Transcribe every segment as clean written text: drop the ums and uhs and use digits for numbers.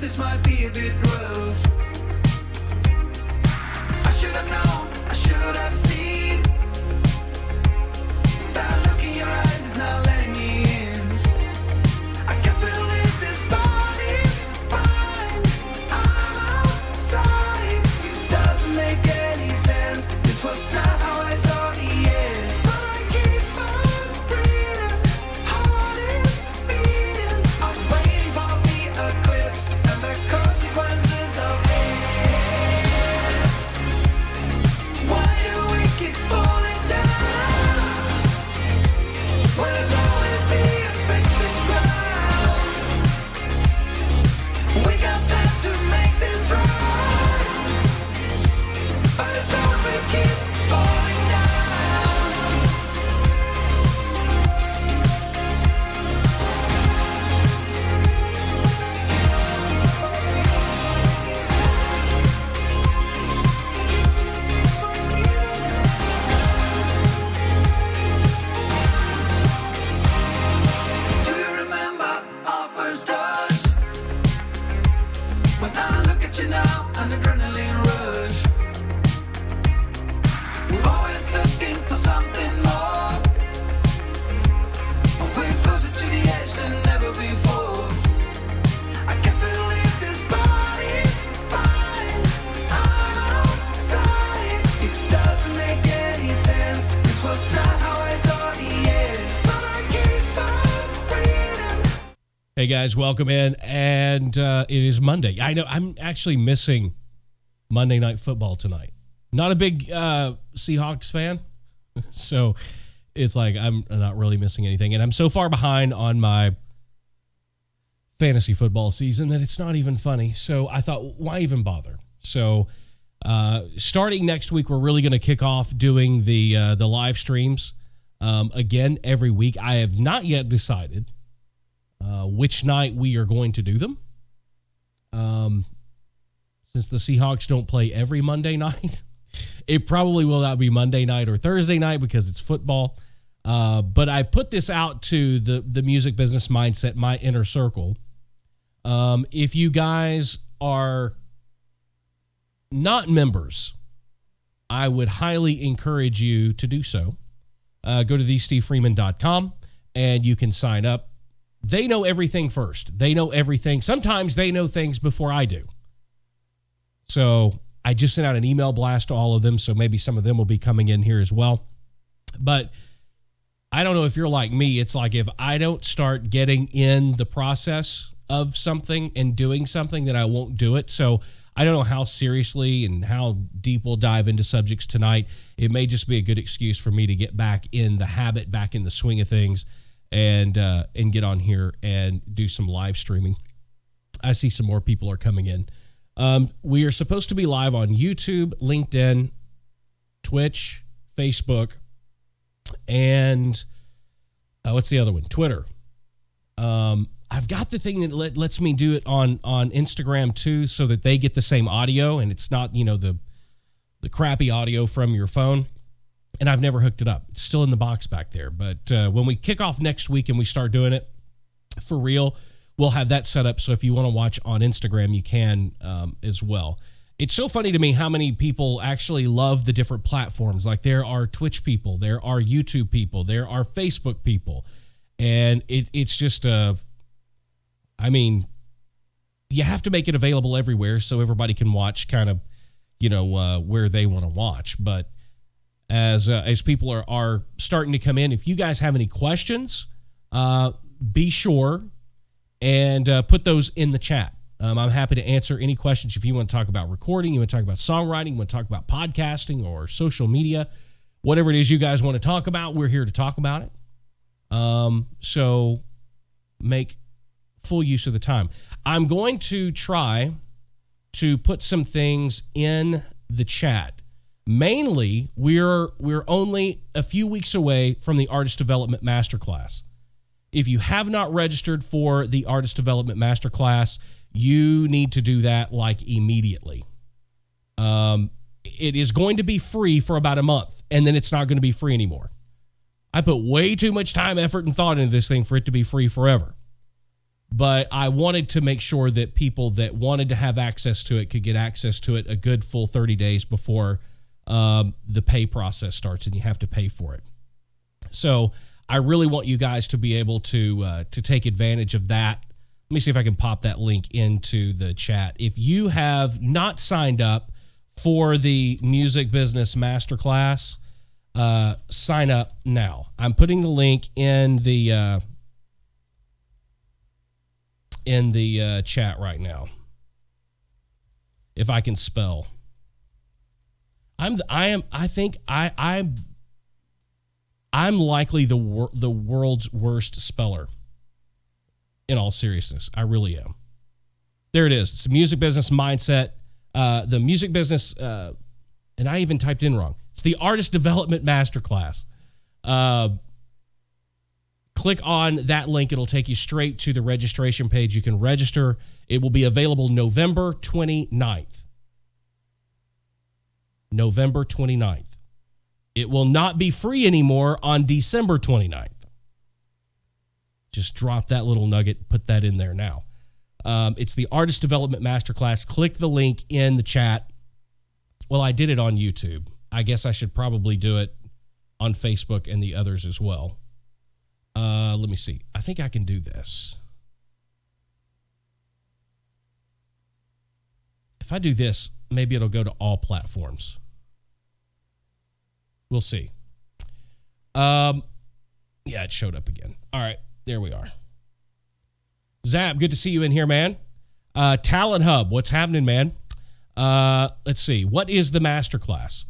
this might be a bit rough. I should have known, I should have seen. That look in your eyes is not letting me in. I can't believe this body's fine. I'm outside. It doesn't make any sense. This was not how I saw the end. But I keep on breathing. Heart is beating. I'm waiting for the eclipse and the consequences of it. Why do we keep falling down when it's always the affected ground? We got time to make this right, but it's all we keep falling down. Do you remember our first touch? When I look at you now, an adrenaline rush. We're always looking for something more. We're closer to the edge than ever before. I can't believe this body's fine. I'm outside. It doesn't make any sense. This was not how I saw the end. But I keep on breathing. Hey guys, welcome in, and it is Monday. I know I'm actually missing Monday Night Football tonight. Not a big Seahawks fan, so it's like I'm not really missing anything, and I'm so far behind on my fantasy football season that it's not even funny. So I thought, why even bother? So starting next week, we're really going to kick off doing the live streams again every week. I have not yet decided which night we are going to do them. Since the Seahawks don't play every Monday night, it probably will not be Monday night or Thursday night because it's football. But I put this out to the music business mindset, my inner circle. If you guys are not members, I would highly encourage you to do so. Go to thestevefreeman.com and you can sign up. They know everything first. They know everything. Sometimes they know things before I do. So I just sent out an email blast to all of them, so maybe some of them will be coming in here as well. But I don't know if you're like me. It's like if I don't start getting in the process of something and doing something, then I won't do it. So I don't know how seriously and how deep we'll dive into subjects tonight. It may just be a good excuse for me to get back in the habit, back in the swing of things, and get on here and do some live streaming. I see some more people are coming in. We are supposed to be live on YouTube, LinkedIn, Twitch, Facebook, and what's the other one? Twitter. I've got the thing that lets me do it on Instagram too, so that they get the same audio and it's not, the crappy audio from your phone. And I've never hooked it up. It's still in the box back there. But when we kick off next week and we start doing it for real, we'll have that set up. So if you want to watch on Instagram, you can as well. It's so funny to me how many people actually love the different platforms. Like there are Twitch people, there are YouTube people, there are Facebook people. And it's just, you have to make it available everywhere so everybody can watch kind of, where they want to watch. But as people are starting to come in, if you guys have any questions, be sure and put those in the chat. I'm happy to answer any questions. If you want to talk about recording, you want to talk about songwriting, you want to talk about podcasting or social media, whatever it is you guys want to talk about, we're here to talk about it. So make full use of the time. I'm going to try to put some things in the chat. Mainly, we're only a few weeks away from the Artist Development Masterclass. If you have not registered for the Artist Development Masterclass, you need to do that immediately. It is going to be free for about a month, and then it's not going to be free anymore. I put way too much time, effort, and thought into this thing for it to be free forever. but I wanted to make sure that people that wanted to have access to it could get access to it a good full 30 days before the pay process starts, and you have to pay for it. So I really want you guys to be able to take advantage of that. Let me see if I can pop that link into the chat. If you have not signed up for the Music Business Masterclass, sign up now. I'm putting the link in the chat right now. If I can spell, I'm likely the world's worst speller. In all seriousness, I really am. There it is. It's a music business mindset. The music business, and I even typed in wrong. It's the Artist Development Masterclass. Click on that link. It'll take you straight to the registration page. You can register. It will be available November 29th. November 29th. It will not be free anymore on December 29th. Just drop that little nugget, put that in there now. It's the Artist Development Masterclass. Click the link in the chat. Well, I did it on YouTube. I guess I should probably do it on Facebook and the others as well. Let me see. I think I can do this. If I do this, maybe it'll go to all platforms. We'll see. Yeah, it showed up again. All right. There we are. Zap, good to see you in here, man. Talent Hub, what's happening, man? Let's see. What is the masterclass?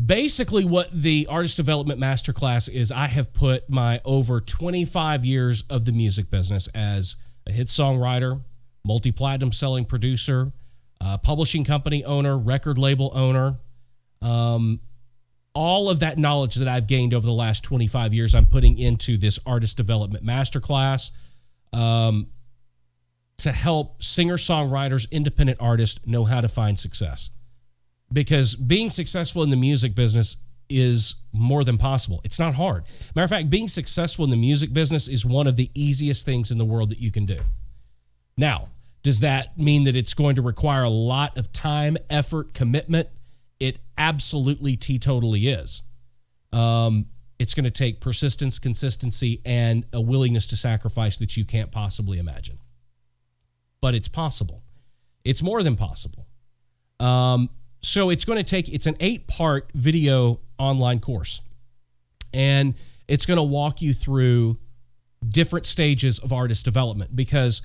Basically, what the Artist Development Masterclass is, I have put my over 25 years of the music business as a hit songwriter, multi-platinum selling producer, publishing company owner, record label owner, all of that knowledge that I've gained over the last 25 years, I'm putting into this Artist Development Masterclass to help singer-songwriters, independent artists know how to find success. Because being successful in the music business is more than possible. It's not hard. Matter of fact, being successful in the music business is one of the easiest things in the world that you can do. Now, does that mean that it's going to require a lot of time, effort, commitment? It absolutely teetotally is. It's going to take persistence, consistency, and a willingness to sacrifice that you can't possibly imagine. But it's possible. It's more than possible. So it's going to take, it's an 8-part video online course. And it's going to walk you through different stages of artist development, because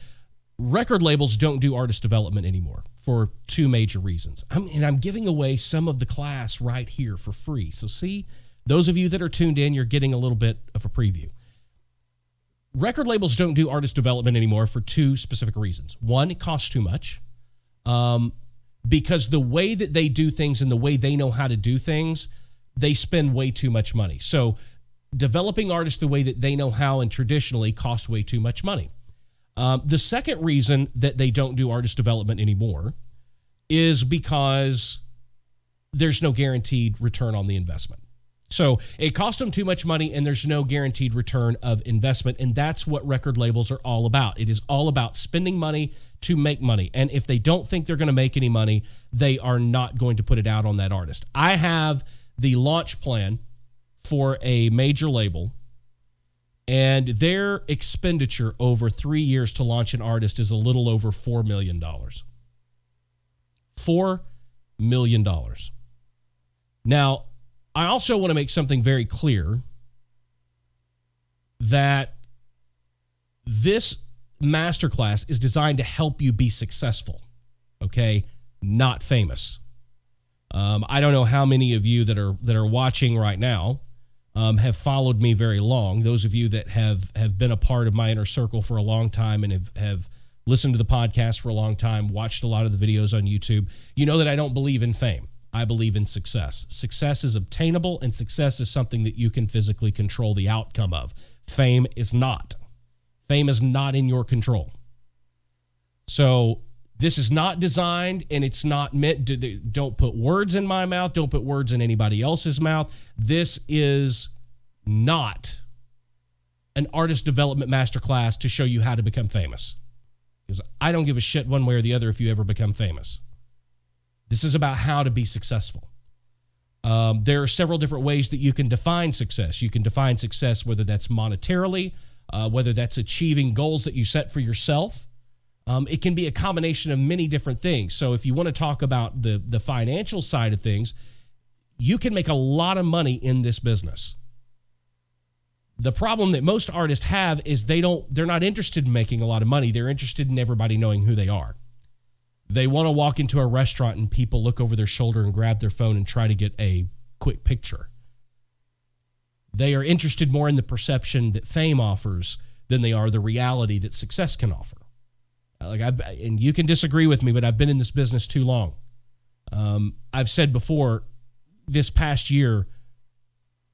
record labels don't do artist development anymore for 2 major reasons. I'm giving away some of the class right here for free. So see, those of you that are tuned in, you're getting a little bit of a preview. Record labels don't do artist development anymore for 2 specific reasons. One, it costs too much. Because the way that they do things and the way they know how to do things, they spend way too much money. So developing artists the way that they know how and traditionally costs way too much money. The second reason that they don't do artist development anymore is because there's no guaranteed return on the investment. So it costs them too much money and there's no guaranteed return of investment. And that's what record labels are all about. It is all about spending money to make money. And if they don't think they're going to make any money, they are not going to put it out on that artist. I have the launch plan for a major label, and their expenditure over 3 years to launch an artist is a little over $4 million. $4 million. Now, I also want to make something very clear that this masterclass is designed to help you be successful, okay? Not famous. I don't know how many of you that are watching right now have followed me very long. Those of you that have been a part of my inner circle for a long time and have listened to the podcast for a long time, watched a lot of the videos on YouTube, you know that I don't believe in fame. I believe in success. Success is obtainable, and success is something that you can physically control the outcome of. Fame is not. Fame is not in your control. So this is not designed, and it's not meant to, don't put words in my mouth, don't put words in anybody else's mouth. This is not an artist development masterclass to show you how to become famous. Because I don't give a shit one way or the other if you ever become famous. This is about how to be successful. There are several different ways that you can define success. You can define success whether that's monetarily, whether that's achieving goals that you set for yourself. It can be a combination of many different things. So if you want to talk about the financial side of things, you can make a lot of money in this business. The problem that most artists have is they're not interested in making a lot of money. They're interested in everybody knowing who they are. They want to walk into a restaurant and people look over their shoulder and grab their phone and try to get a quick picture. They are interested more in the perception that fame offers than they are the reality that success can offer. And you can disagree with me, but I've been in this business too long. I've said before, this past year,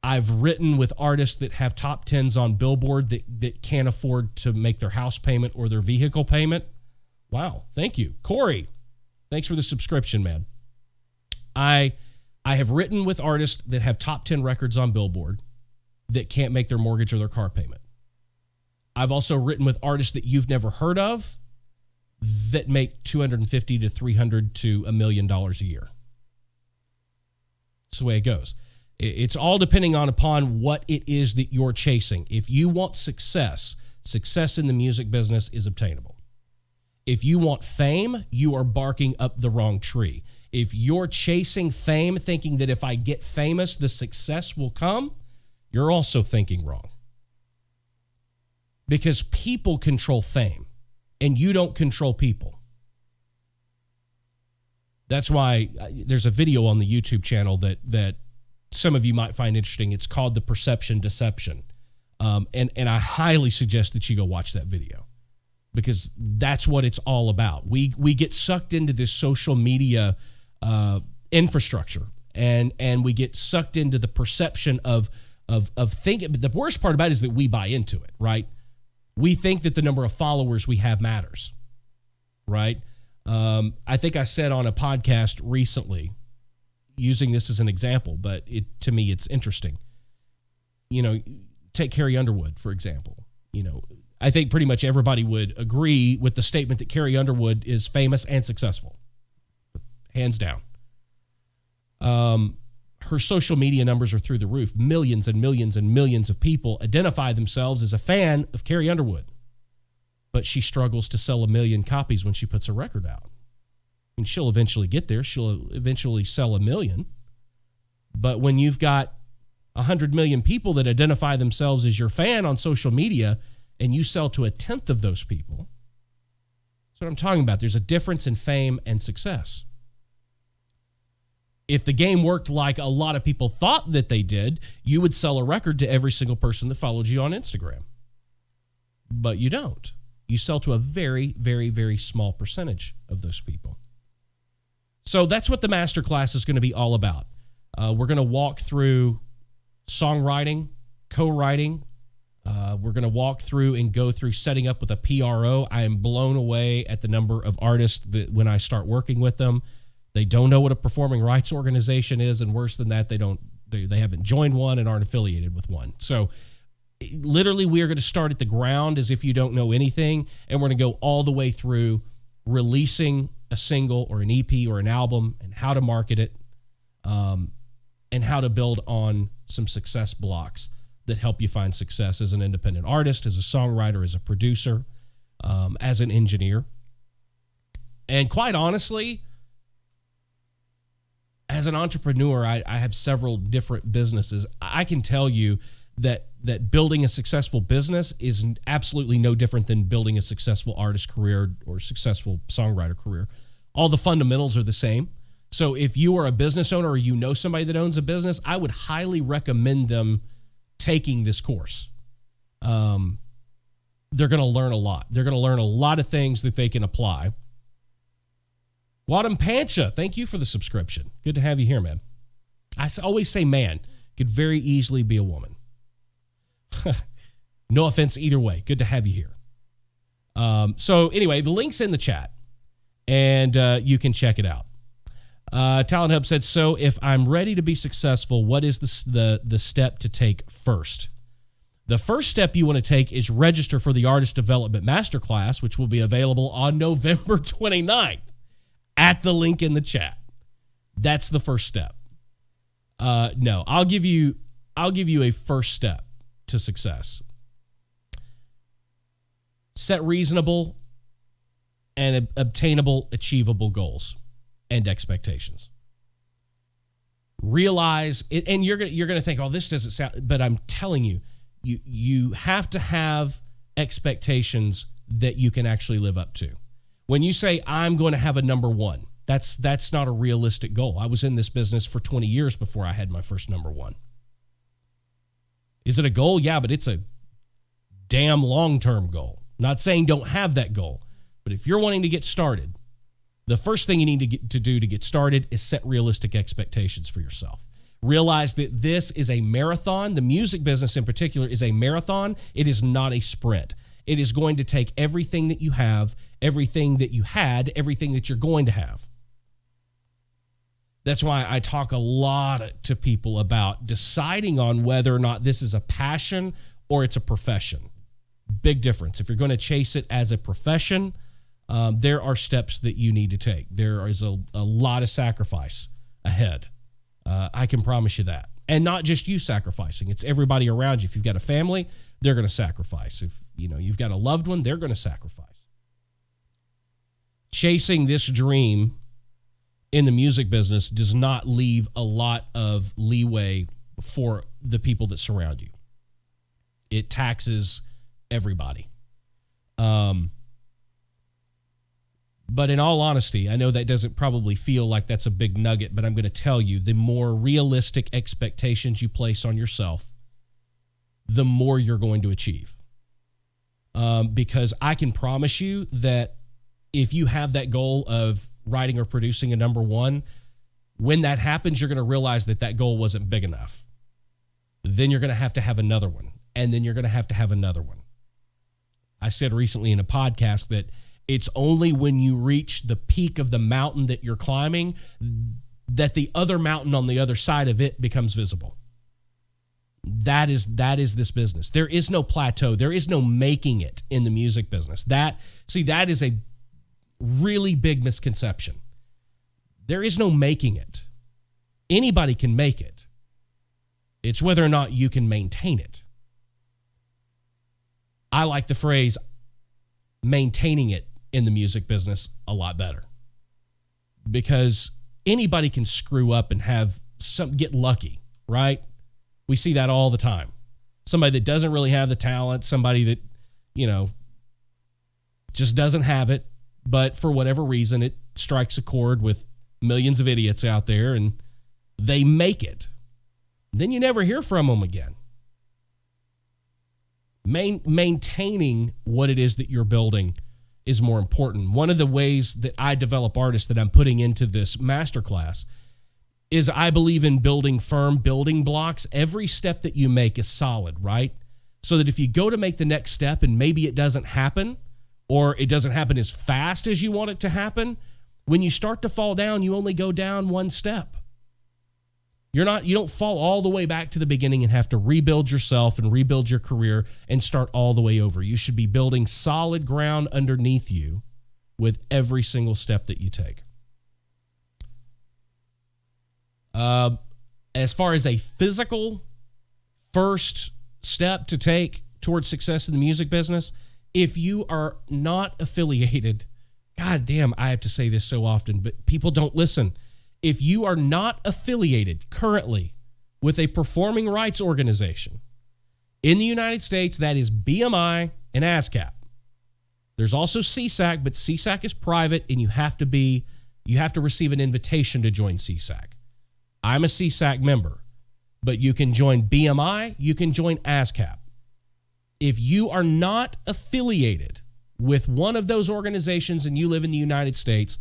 I've written with artists that have top 10s on Billboard that can't afford to make their house payment or their vehicle payment. Wow, thank you. Corey, thanks for the subscription, man. I have written with artists that have top 10 records on Billboard that can't make their mortgage or their car payment. I've also written with artists that you've never heard of that make $250,000 to $300,000 to $1 million a year. That's the way it goes. It's all depending upon what it is that you're chasing. If you want success in the music business is obtainable. If you want fame, you are barking up the wrong tree. If you're chasing fame, thinking that if I get famous, the success will come, you're also thinking wrong. Because people control fame, and you don't control people. That's why there's a video on the YouTube channel that some of you might find interesting. It's called The Perception Deception. And I highly suggest that you go watch that video because that's what it's all about. We get sucked into this social media infrastructure and we get sucked into the perception of thinking. But the worst part about it is that we buy into it, right? We think that the number of followers we have matters, right? I think I said on a podcast recently, using this as an example, but to me, it's interesting. You know, take Carrie Underwood, for example. You know, I think pretty much everybody would agree with the statement that Carrie Underwood is famous and successful. Hands down. Her social media numbers are through the roof. Millions and millions and millions of people identify themselves as a fan of Carrie Underwood. But she struggles to sell 1 million copies when she puts a record out. I mean, she'll eventually get there. She'll eventually sell 1 million. But when you've got 100 million people that identify themselves as your fan on social media and you sell to 1/10 of those people, that's what I'm talking about. There's a difference in fame and success. If the game worked like a lot of people thought that they did, you would sell a record to every single person that followed you on Instagram. But you don't. You sell to a very, very, very small percentage of those people. So that's what the masterclass is going to be all about. We're going to walk through songwriting, co-writing. We're going to walk through and go through setting up with a PRO. I am blown away at the number of artists that when I start working with them, they don't know what a performing rights organization is, and worse than that, they haven't joined one and aren't affiliated with one. So literally, we are going to start at the ground as if you don't know anything, and we're going to go all the way through releasing a single or an EP or an album and how to market it, and how to build on some success blocks that help you find success as an independent artist, as a songwriter, as a producer, as an engineer. And quite honestly, as an entrepreneur, I have several different businesses. I can tell you that building a successful business is absolutely no different than building a successful artist career or successful songwriter career. All the fundamentals are the same. So if you are a business owner or you know somebody that owns a business, I would highly recommend them taking this course. They're going to learn a lot. They're going to learn a lot of things that they can apply. Wadham Pancha, thank you for the subscription. Good to have you here, man. I always say man. Could very easily be a woman. No offense either way. Good to have you here. So anyway, the link's in the chat, and you can check it out. Talent Hub said, so if I'm ready to be successful, what is the step to take first? The first step you want to take is register for the Artist Development Masterclass, which will be available on November 29th at the link in the chat. That's the first step. No, I'll give you a first step to success. Set reasonable and obtainable, achievable goals and expectations. Realize, and you're gonna think, oh, this doesn't sound, but I'm telling you, you have to have expectations that you can actually live up to. When you say, I'm going to have a number one, that's not a realistic goal. I was in this business for 20 years before I had my first number one. Is it a goal? Yeah, but it's a damn long-term goal. Not saying don't have that goal, but if you're wanting to get started, the first thing you need to do to get started is set realistic expectations for yourself. Realize that this is a marathon. The music business in particular is a marathon. It is not a sprint. It is going to take everything that you have, everything that you had, everything that you're going to have. That's why I talk a lot to people about deciding on whether or not this is a passion or it's a profession. Big difference. If you're going to chase it as a profession, there are steps that you need to take. There is a lot of sacrifice ahead. I can promise you that. And not just you sacrificing. It's everybody around you. If you've got a family, they're going to sacrifice. If you've got a loved one, they're going to sacrifice. Chasing this dream in the music business does not leave a lot of leeway for the people that surround you. It taxes everybody. But in all honesty, I know that doesn't probably feel like that's a big nugget, but I'm going to tell you, the more realistic expectations you place on yourself, the more you're going to achieve. Because I can promise you that if you have that goal of writing or producing a number one, when that happens, you're going to realize that goal wasn't big enough. Then you're going to have another one, and then you're going to have another one. I said recently in a podcast that it's only when you reach the peak of the mountain that you're climbing that the other mountain on the other side of it becomes visible. That is this business. There is no plateau. There is no making it in the music business. That is a really big misconception. There is no making it. Anybody can make it. It's whether or not you can maintain it. I like the phrase maintaining it in the music business a lot better, because anybody can screw up and get lucky, right? We see that all the time. Somebody that doesn't really have the talent, somebody that, just doesn't have it, but for whatever reason, it strikes a chord with millions of idiots out there and they make it. Then you never hear from them again. Maintaining what it is that you're building is more important. One of the ways that I develop artists that I'm putting into this masterclass is I believe in building firm building blocks. Every step that you make is solid, right? So that if you go to make the next step and maybe it doesn't happen, or it doesn't happen as fast as you want it to happen, when you start to fall down, you only go down one step. You don't fall all the way back to the beginning and have to rebuild yourself and rebuild your career and start all the way over. You should be building solid ground underneath you with every single step that you take. As far as a physical first step to take towards success in the music business, if you are not affiliated, God damn, I have to say this so often, but people don't listen. If you are not affiliated currently with a performing rights organization in the United States, that is BMI and ASCAP. There's also CSAC, but CSAC is private and you have to receive an invitation to join CSAC. I'm a CSAC member, but you can join BMI, you can join ASCAP. If you are not affiliated with one of those organizations and you live in the United States,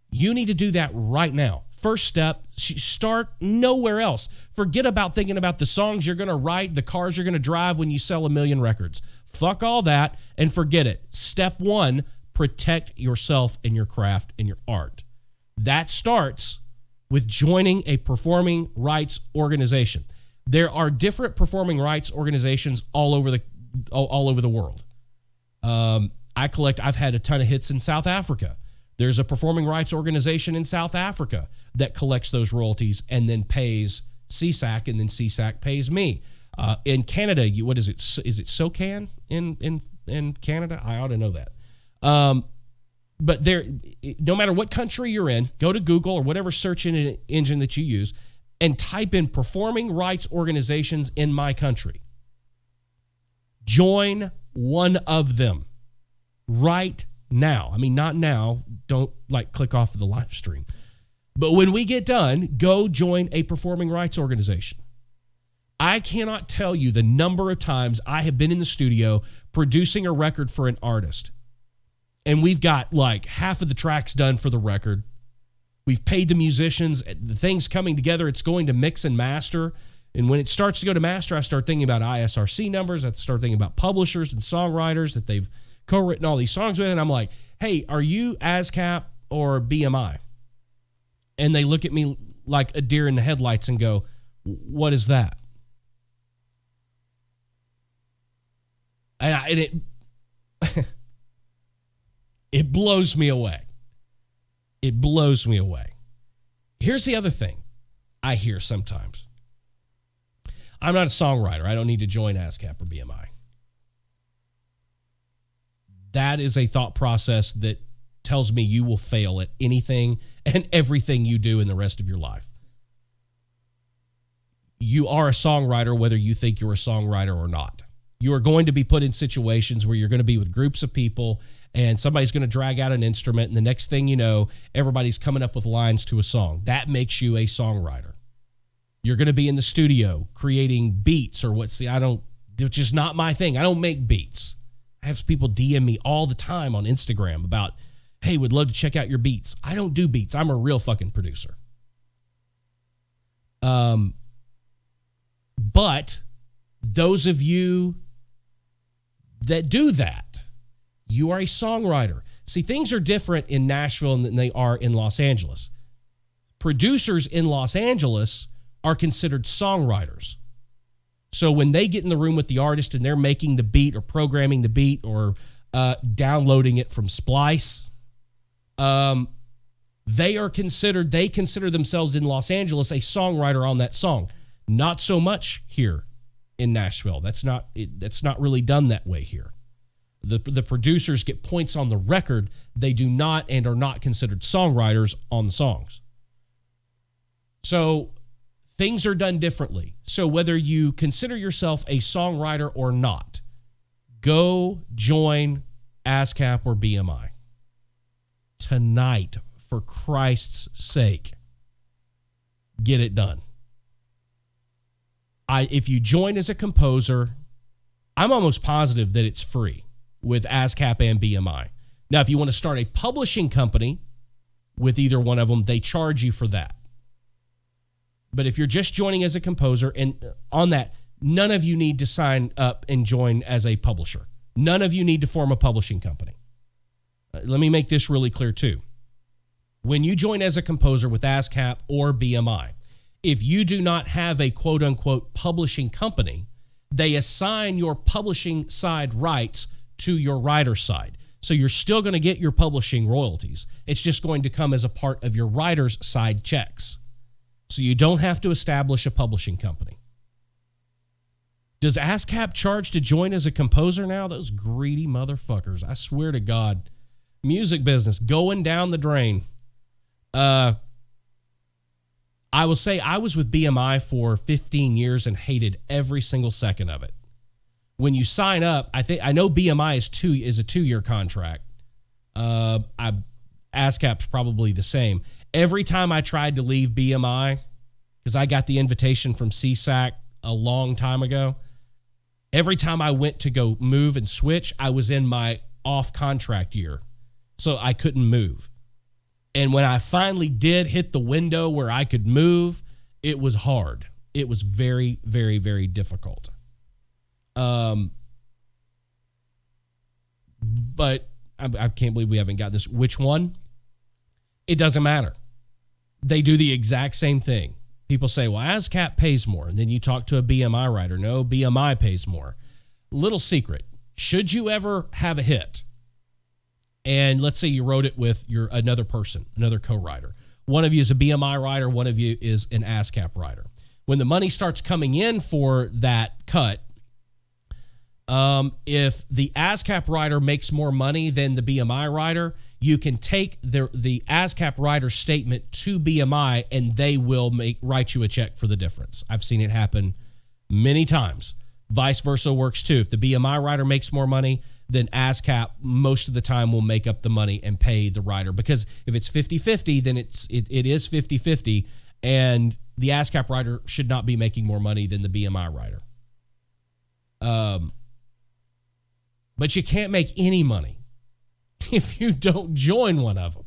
you need to do that right now. First step, start nowhere else. Forget about thinking about the songs you're going to write, the cars you're going to drive when you sell 1 million records. Fuck all that and forget it. Step one, protect yourself and your craft and your art. That starts with joining a performing rights organization. There are different performing rights organizations all over the world. I've had a ton of hits in South Africa. There's a performing rights organization in South Africa that collects those royalties and then pays CSAC, and then CSAC pays me. In Canada, what is it? Is it SOCAN in Canada? I ought to know that. But there, no matter what country you're in, go to Google or whatever search engine that you use and type in performing rights organizations in my country. Join one of them right now. I mean, not now. Don't click off of the live stream. But when we get done, go join a performing rights organization. I cannot tell you the number of times I have been in the studio producing a record for an artist. And we've got half of the tracks done for the record. We've paid the musicians. The thing's coming together. It's going to mix and master. And when it starts to go to master, I start thinking about ISRC numbers. I start thinking about publishers and songwriters that they've co-written all these songs with. And I'm like, hey, are you ASCAP or BMI? And they look at me like a deer in the headlights and go, what is that? And it blows me away. It blows me away. Here's the other thing I hear sometimes. I'm not a songwriter. I don't need to join ASCAP or BMI. That is a thought process that tells me you will fail at anything and everything you do in the rest of your life. You are a songwriter whether you think you're a songwriter or not. You are going to be put in situations where you're going to be with groups of people and somebody's going to drag out an instrument, and the next thing you know, everybody's coming up with lines to a song. That makes you a songwriter. You're going to be in the studio creating beats or which is not my thing. I don't make beats. I have people DM me all the time on Instagram about, hey, would love to check out your beats. I don't do beats. I'm a real fucking producer. But those of you that do that, you are a songwriter. See, things are different in Nashville than they are in Los Angeles. Producers in Los Angeles are considered songwriters. So when they get in the room with the artist and they're making the beat or programming the beat or downloading it from Splice, they consider themselves in Los Angeles a songwriter on that song. Not so much here in Nashville. That's not really done that way here. The producers get points on the record. They do not and are not considered songwriters on the songs. So things are done differently. So whether you consider yourself a songwriter or not, go join ASCAP or BMI tonight, for Christ's sake. Get it done. If you join as a composer, I'm almost positive that it's free with ASCAP and BMI. Now, if you want to start a publishing company with either one of them, they charge you for that. But if you're just joining as a composer, and on that, none of you need to sign up and join as a publisher. None of you need to form a publishing company. Let me make this really clear too. When you join as a composer with ASCAP or BMI, if you do not have a quote-unquote publishing company, they assign your publishing side rights to your writer side. So you're still going to get your publishing royalties. It's just going to come as a part of your writer's side checks. So you don't have to establish a publishing company. Does ASCAP charge to join as a composer now? Those greedy motherfuckers. I swear to God. Music business going down the drain. I will say I was with BMI for 15 years and hated every single second of it. When you sign up, I know BMI is a 2-year contract. ASCAP's probably the same. Every time I tried to leave BMI, because I got the invitation from CSAC a long time ago, every time I went to go move and switch, I was in my off-contract year, so I couldn't move. And when I finally did hit the window where I could move, it was hard. It was very, very, very difficult. But I can't believe we haven't got this. Which one? It doesn't matter. They do the exact same thing. People say, well, ASCAP pays more. And then you talk to a BMI writer. No, BMI pays more. Little secret. Should you ever have a hit, and let's say you wrote it with another person, another co-writer. One of you is a BMI writer. One of you is an ASCAP writer. When the money starts coming in for that cut, if the ASCAP writer makes more money than the BMI writer, you can take the ASCAP writer's statement to BMI, and they will write you a check for the difference. I've seen it happen many times. Vice versa works too. If the BMI writer makes more money, then ASCAP most of the time will make up the money and pay the writer. Because if it's 50-50, then it is 50-50, and the ASCAP writer should not be making more money than the BMI writer. But you can't make any money if you don't join one of them.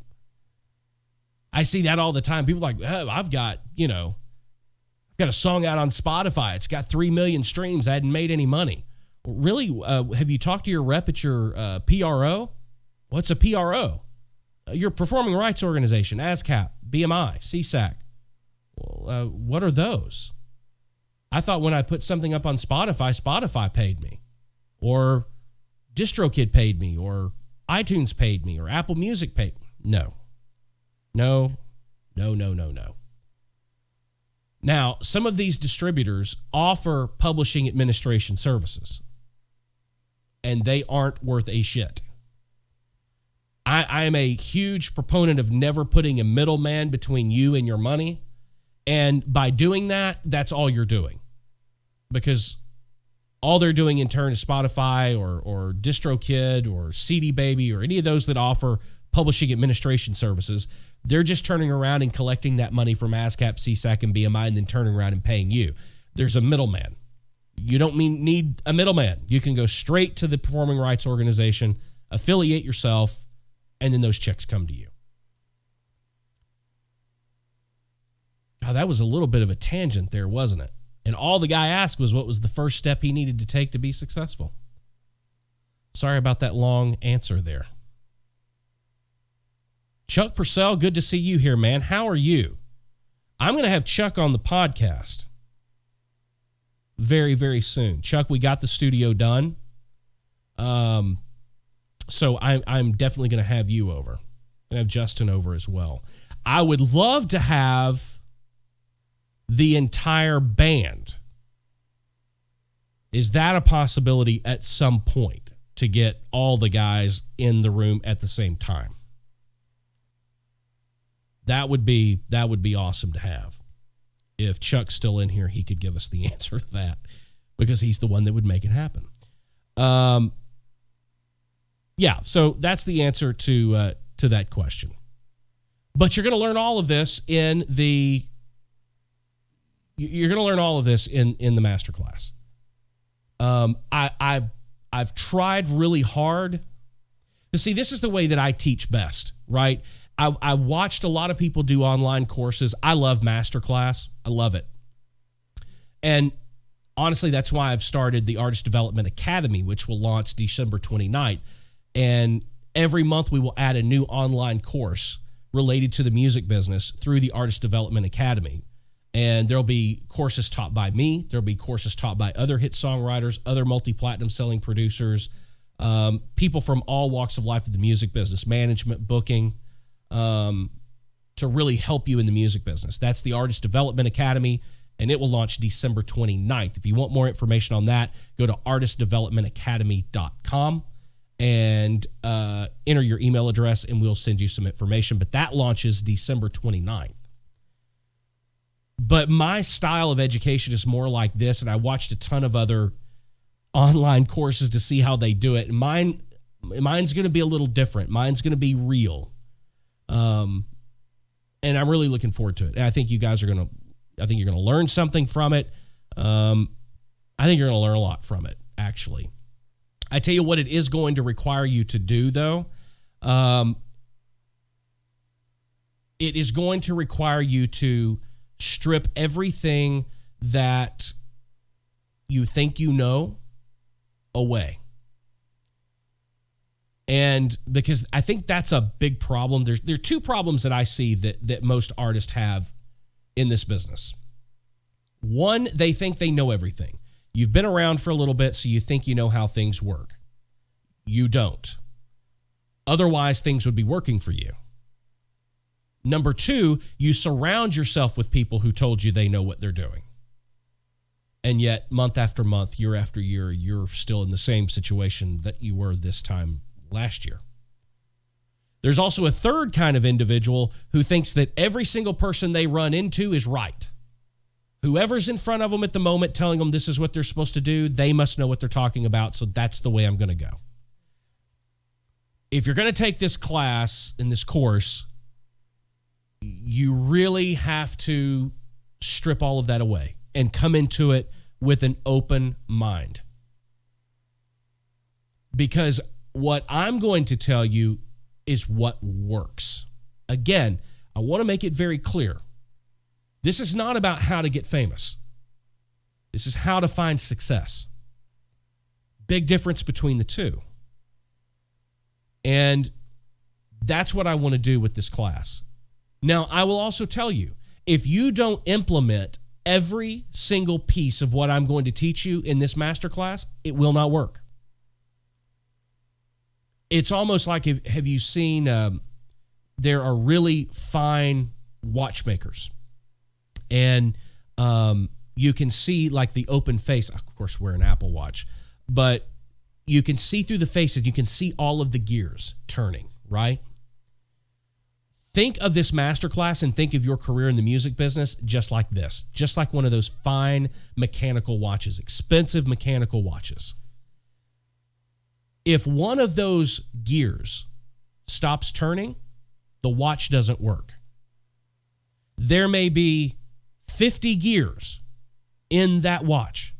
I see that all the time. People are like, oh, I've got a song out on Spotify. It's got 3 million streams. I hadn't made any money. Really? Have you talked to your rep at your PRO? What's a PRO? Your performing rights organization, ASCAP, BMI, CSAC. Well, what are those? I thought when I put something up on Spotify, Spotify paid me, or DistroKid paid me, or iTunes paid me, or Apple Music paid me. No. Now, some of these distributors offer publishing administration services, and they aren't worth a shit. I am a huge proponent of never putting a middleman between you and your money, and by doing that, that's all you're doing. Because all they're doing in turn is Spotify or DistroKid or CD Baby or any of those that offer publishing administration services, they're just turning around and collecting that money from ASCAP, CSAC, and BMI and then turning around and paying you. There's a middleman. You don't need a middleman. You can go straight to the performing rights organization, affiliate yourself, and then those checks come to you. God, that was a little bit of a tangent there, wasn't it? And all the guy asked was what was the first step he needed to take to be successful. Sorry about that long answer there. Chuck Purcell, good to see you here, man. How are you? I'm going to have Chuck on the podcast very, very soon. Chuck, we got the studio done. So I'm definitely going to have you over. I'm going to have Justin over as well. I would love to have the entire band. Is that a possibility at some point to get all the guys in the room at the same time? That would be awesome to have. If Chuck's still in here, he could give us the answer to that because he's the one that would make it happen. Yeah, so that's the answer to that question. But you're going to learn all of this in the masterclass. I've tried really hard to see. This is the way that I teach best, right? I watched a lot of people do online courses. I love masterclass. I love it. And honestly, that's why I've started the Artist Development Academy, which will launch December 29th. And every month we will add a new online course related to the music business through the Artist Development Academy. And there'll be courses taught by me. There'll be courses taught by other hit songwriters, other multi-platinum selling producers, people from all walks of life of the music business, management, booking, to really help you in the music business. That's the Artist Development Academy, and it will launch December 29th. If you want more information on that, go to artistdevelopmentacademy.com and enter your email address, and we'll send you some information. But that launches December 29th. But my style of education is more like this, and I watched a ton of other online courses to see how they do it. And mine's going to be a little different. Mine's going to be real. And I'm really looking forward to it. And I think you guys are going to learn something from it. I think you're going to learn a lot from it, actually. I tell you what it is going to require you to do, though. It is going to require you to strip everything that you think you know away. And because I think that's a big problem. There are two problems that I see that most artists have in this business. One, they think they know everything. You've been around for a little bit, so you think you know how things work. You don't. Otherwise, things would be working for you. Number two, you surround yourself with people who told you they know what they're doing. And yet, month after month, year after year, you're still in the same situation that you were this time last year. There's also a third kind of individual who thinks that every single person they run into is right. Whoever's in front of them at the moment telling them this is what they're supposed to do, they must know what they're talking about, so that's the way I'm going to go. If you're going to take this class and this course, you really have to strip all of that away and come into it with an open mind. Because what I'm going to tell you is what works. Again, I want to make it very clear. This is not about how to get famous. This is how to find success. Big difference between the two. And that's what I want to do with this class. Now, I will also tell you, if you don't implement every single piece of what I'm going to teach you in this masterclass, it will not work. It's almost like, have you seen, there are really fine watchmakers. And you can see like the open face. Of course, we're an Apple Watch. But you can see through the faces. You can see all of the gears turning, right? Think of this masterclass and think of your career in the music business just like this. Just like one of those fine mechanical watches, expensive mechanical watches. If one of those gears stops turning, the watch doesn't work. There may be 50 gears in that watch,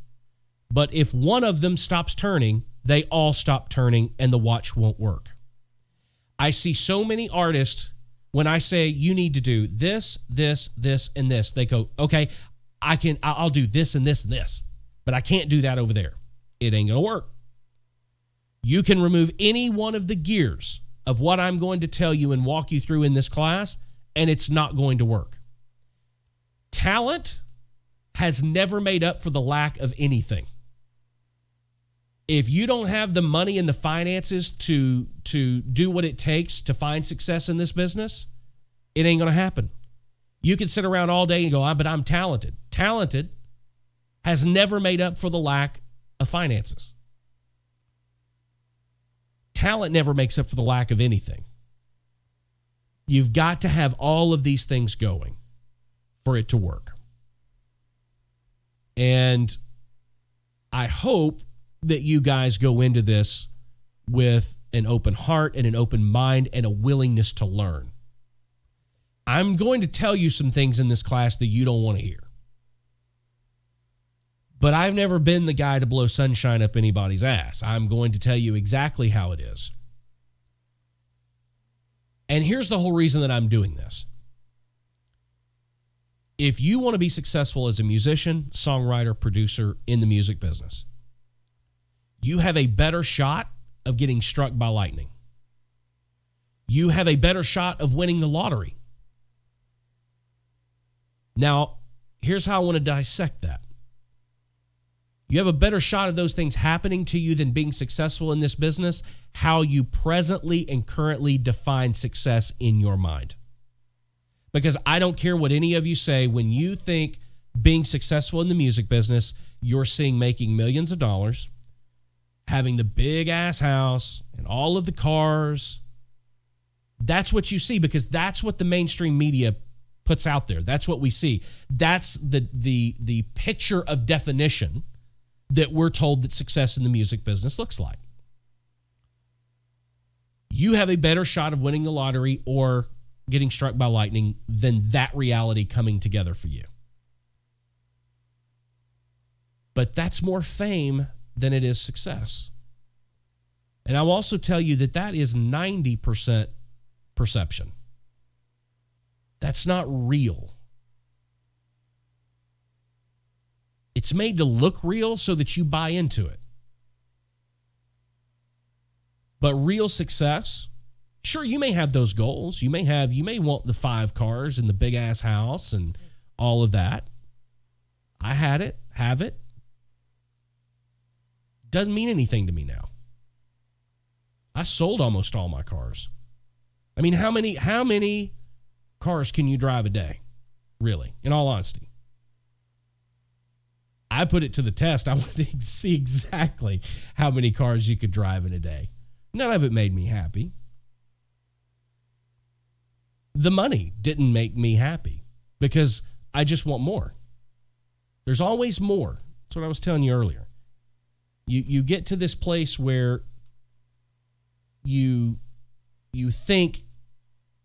but if one of them stops turning, they all stop turning and the watch won't work. I see so many artists, when I say you need to do this, this, this, and this, they go, okay, I'll do this and this and this, but I can't do that over there. It ain't gonna work. You can remove any one of the gears of what I'm going to tell you and walk you through in this class, and it's not going to work. Talent has never made up for the lack of anything. If you don't have the money and the finances to do what it takes to find success in this business, it ain't going to happen. You can sit around all day and go, but I'm talented. Talented has never made up for the lack of finances. Talent never makes up for the lack of anything. You've got to have all of these things going for it to work. And I hope that you guys go into this with an open heart and an open mind and a willingness to learn. I'm going to tell you some things in this class that you don't want to hear. But I've never been the guy to blow sunshine up anybody's ass. I'm going to tell you exactly how it is. And here's the whole reason that I'm doing this. If you want to be successful as a musician, songwriter, producer in the music business, you have a better shot of getting struck by lightning. You have a better shot of winning the lottery. Now, here's how I want to dissect that. You have a better shot of those things happening to you than being successful in this business, how you presently and currently define success in your mind. Because I don't care what any of you say, when you think being successful in the music business, you're seeing making millions of dollars, having the big ass house and all of the cars. That's what you see, because that's what the mainstream media puts out there. That's what we see. That's the picture of definition that we're told that success in the music business looks like. You have a better shot of winning the lottery or getting struck by lightning than that reality coming together for you. But that's more fame than it is success. And I'll also tell you that that is 90% perception. That's not real. It's made to look real so that you buy into it. But real success, sure, you may have those goals. You may want the 5 cars and the big ass house and all of that. I had it, have it. Doesn't mean anything to me now. I sold almost all my cars. I mean, how many cars can you drive a day? Really, in all honesty. I put it to the test. I wanted to see exactly how many cars you could drive in a day. None of it made me happy. The money didn't make me happy because I just want more. There's always more. That's what I was telling you earlier. You get to this place where you think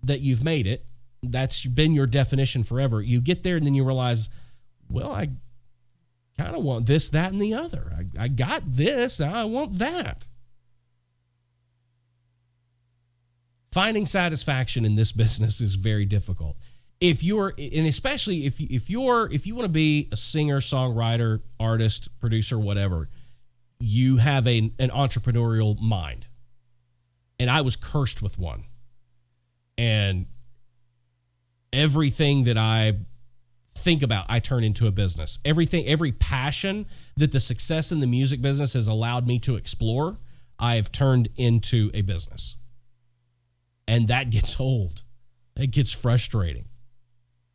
that you've made it. That's been your definition forever. You get there and then you realize, well, I kind of want this, that, and the other. I got this, now I want that. Finding satisfaction in this business is very difficult. Especially if you want to be a singer, songwriter, artist, producer, whatever, you have an entrepreneurial mind. And I was cursed with one. And everything that I think about, I turn into a business. Every passion that the success in the music business has allowed me to explore, I have turned into a business. And that gets old. It gets frustrating.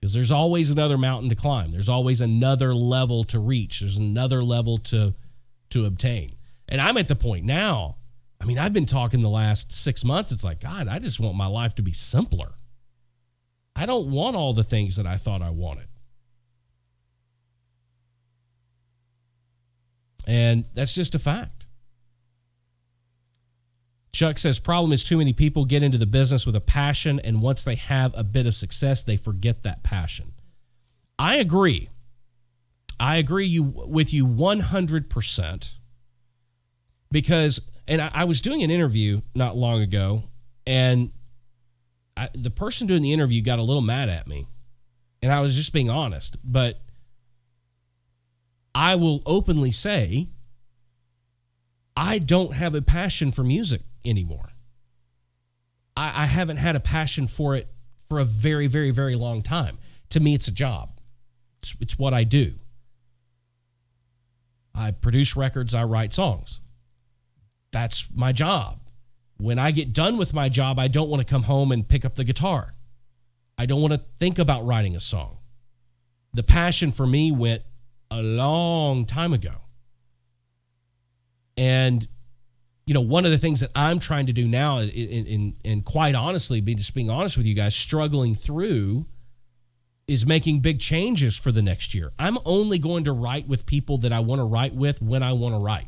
Because there's always another mountain to climb. There's always another level to reach. There's another level to obtain. And I'm at the point now, I mean, I've been talking the last 6 months. It's like, God, I just want my life to be simpler. I don't want all the things that I thought I wanted. And that's just a fact. Chuck says, problem is too many people get into the business with a passion, and once they have a bit of success, they forget that passion. I agree. I agree with you 100%. Because, and I was doing an interview not long ago, and the person doing the interview got a little mad at me. And I was just being honest. But I will openly say, I don't have a passion for music anymore. I haven't had a passion for it for a very, very, very long time. To me, it's a job. It's what I do. I produce records, I write songs. That's my job. When I get done with my job, I don't want to come home and pick up the guitar. I don't want to think about writing a song. The passion for me went a long time ago. And, you know, one of the things that I'm trying to do now, and quite honestly, being honest with you guys, struggling through, is making big changes for the next year. I'm only going to write with people that I want to write with when I want to write,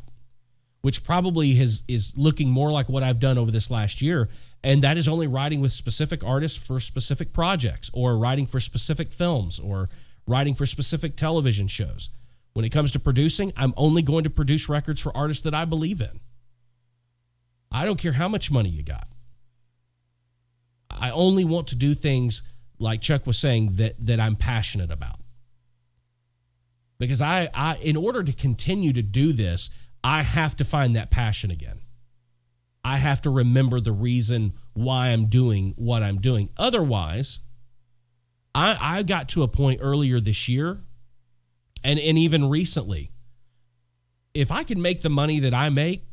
which probably is looking more like what I've done over this last year. And that is only writing with specific artists for specific projects, or writing for specific films, or writing for specific television shows. When it comes to producing, I'm only going to produce records for artists that I believe in. I don't care how much money you got. I only want to do things, like Chuck was saying, that I'm passionate about. Because I in order to continue to do this, I have to find that passion again. I have to remember the reason why I'm doing what I'm doing. Otherwise, I got to a point earlier this year, and even recently, if I could make the money that I make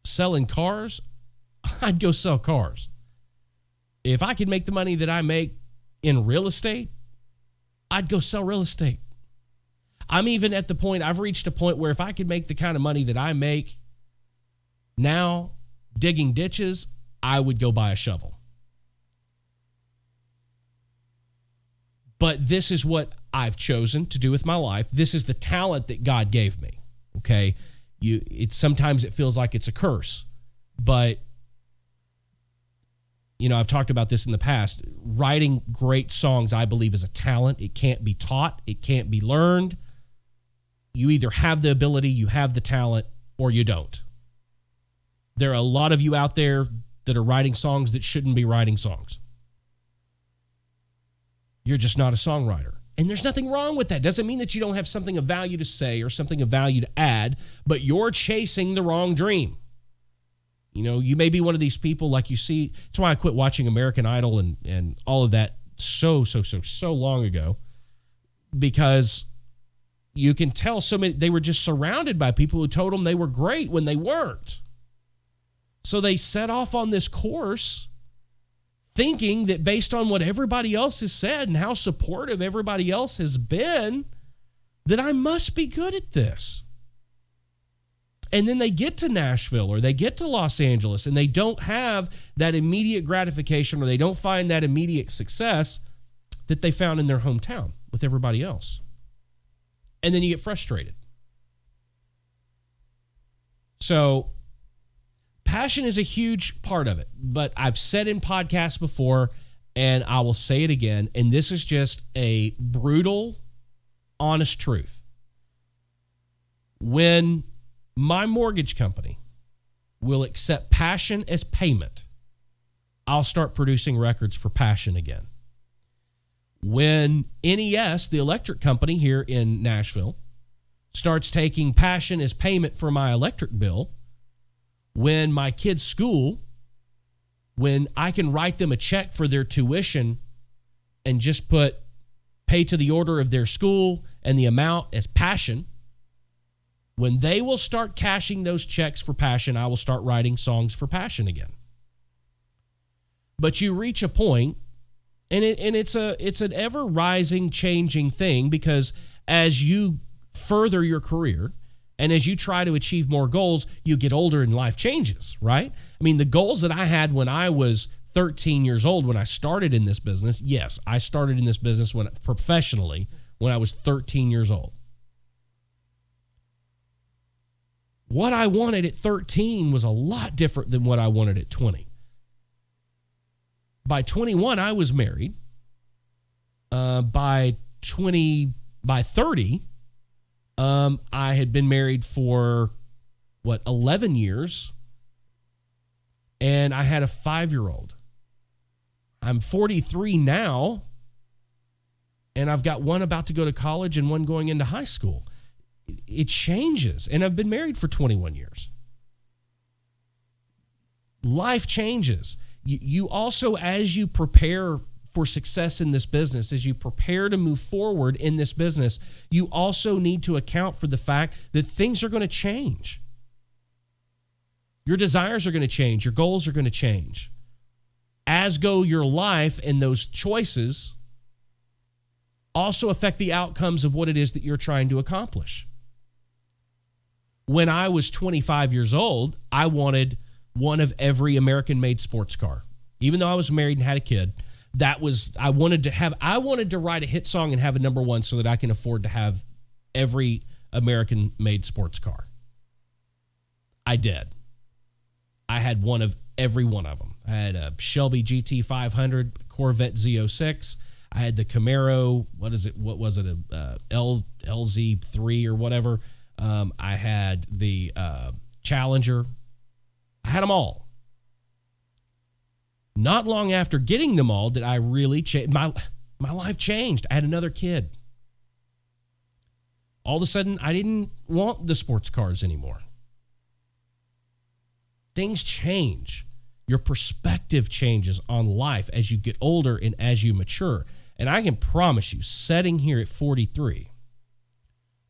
selling cars, I'd go sell cars. If I could make the money that I make in real estate, I'd go sell real estate. I'm even at the point, I've reached a point where if I could make the kind of money that I make now digging ditches, I would go buy a shovel. But this is what I've chosen to do with my life. This is the talent that God gave me. Okay? Sometimes it feels like it's a curse, but you know, I've talked about this in the past. Writing great songs, I believe, is a talent. It can't be taught. It can't be learned. You either have the ability, you have the talent, or you don't. There are a lot of you out there that are writing songs that shouldn't be writing songs. You're just not a songwriter. And there's nothing wrong with that. Doesn't mean that you don't have something of value to say or something of value to add, but you're chasing the wrong dream. You know, you may be one of these people like you see. That's why I quit watching American Idol and all of that so long ago, because you can tell so many, they were just surrounded by people who told them they were great when they weren't. So they set off on this course thinking that based on what everybody else has said and how supportive everybody else has been, that I must be good at this. And then they get to Nashville or they get to Los Angeles and they don't have that immediate gratification or they don't find that immediate success that they found in their hometown with everybody else. And then you get frustrated. So passion is a huge part of it, but I've said in podcasts before, and I will say it again, and this is just a brutal, honest truth. When my mortgage company will accept passion as payment, I'll start producing records for passion again. When NES, the electric company here in Nashville, starts taking passion as payment for my electric bill, when my kids' school, when I can write them a check for their tuition and just put pay to the order of their school and the amount as passion, when they will start cashing those checks for passion, I will start writing songs for passion again. But you reach a point, and it's an ever rising, changing thing, because as you further your career and as you try to achieve more goals, you get older and life changes, right? I mean, the goals that I had when I was 13 years old, when I started in this business, yes, I started in this business professionally when I was 13 years old. What I wanted at 13 was a lot different than what I wanted at 20. By 21, I was married. By 30, I had been married for 11 years, and I had a 5-year-old. I'm 43 now, and I've got one about to go to college and one going into high school. It changes, and I've been married for 21 years. Life changes. You also, as you prepare for success in this business, as you prepare to move forward in this business, you also need to account for the fact that things are going to change. Your desires are going to change. Your goals are going to change. As go your life, and those choices also affect the outcomes of what it is that you're trying to accomplish. When I was 25 years old, I wanted one of every American-made sports car. Even though I was married and had a kid, I wanted to write a hit song and have a number one so that I can afford to have every American-made sports car. I did. I had one of every one of them. I had a Shelby GT 500, Corvette Z06. I had the Camaro, LZ3 or whatever. I had the Challenger. I had them all. Not long after getting them all did I really change. My life changed. I had another kid. All of a sudden, I didn't want the sports cars anymore. Things change. Your perspective changes on life as you get older and as you mature. And I can promise you, sitting here at 43,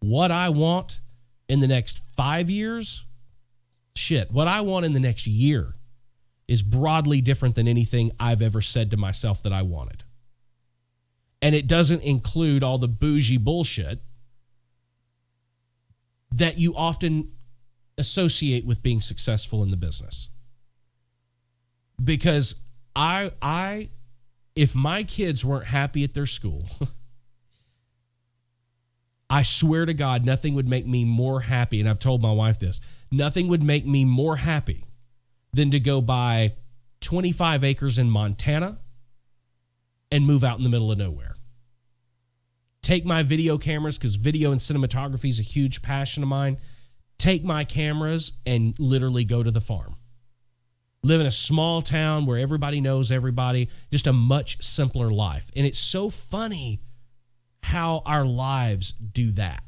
what I want in the next 5 years, what I want in the next year is broadly different than anything I've ever said to myself that I wanted. And it doesn't include all the bougie bullshit that you often associate with being successful in the business. Because if my kids weren't happy at their school, I swear to God, nothing would make me more happy. And I've told my wife this, nothing would make me more happy than to go buy 25 acres in Montana and move out in the middle of nowhere. Take my video cameras, because video and cinematography is a huge passion of mine. Take my cameras and literally go to the farm. Live in a small town where everybody knows everybody, just a much simpler life. And it's so funny how our lives do that.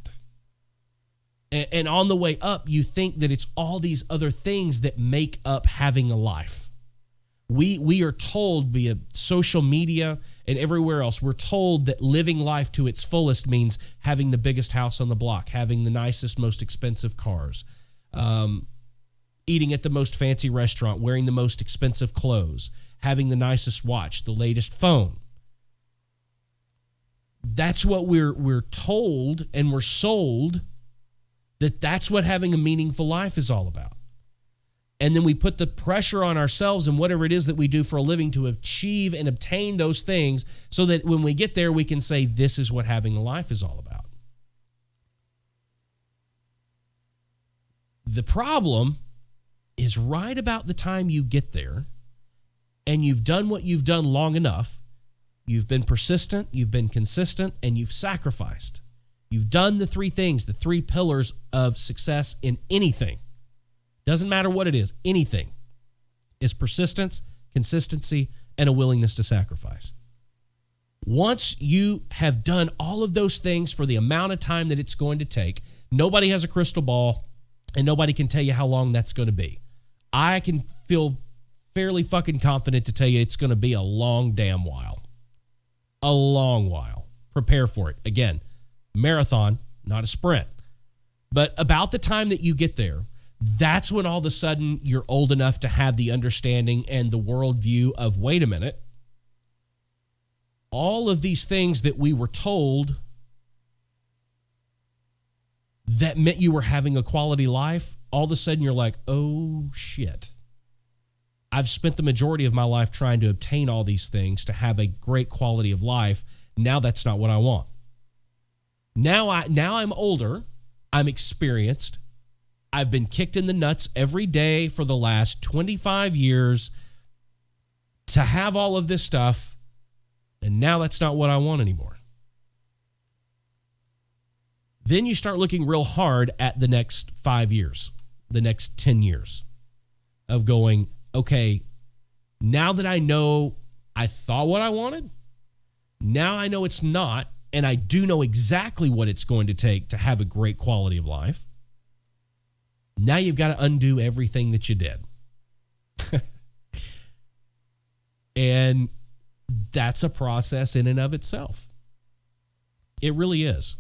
And on the way up, you think that it's all these other things that make up having a life. We are told via social media and everywhere else, we're told that living life to its fullest means having the biggest house on the block, having the nicest, most expensive cars, eating at the most fancy restaurant, wearing the most expensive clothes, having the nicest watch, the latest phone. That's what we're told, and we're sold that that's what having a meaningful life is all about. And then we put the pressure on ourselves and whatever it is that we do for a living to achieve and obtain those things so that when we get there, we can say, this is what having a life is all about. The problem is right about the time you get there and you've done what you've done long enough, you've been persistent, you've been consistent, and you've sacrificed. You've done the three things, the three pillars of success in anything. Doesn't matter what it is, anything is persistence, consistency, and a willingness to sacrifice. Once you have done all of those things for the amount of time that it's going to take, nobody has a crystal ball and nobody can tell you how long that's going to be. I can feel fairly fucking confident to tell you it's going to be a long damn while. A long while. Prepare for it. Again, marathon, not a sprint. But about the time that you get there, that's when all of a sudden you're old enough to have the understanding and the worldview of, wait a minute, all of these things that we were told that meant you were having a quality life, all of a sudden you're like, oh shit. I've spent the majority of my life trying to obtain all these things to have a great quality of life. Now that's not what I want. Now I'm older, I'm experienced, I've been kicked in the nuts every day for the last 25 years to have all of this stuff, and now that's not what I want anymore. Then you start looking real hard at the next 5 years, the next 10 years of going, okay, now that I know I thought what I wanted, now I know it's not, and I do know exactly what it's going to take to have a great quality of life. Now you've got to undo everything that you did. And that's a process in and of itself. It really is.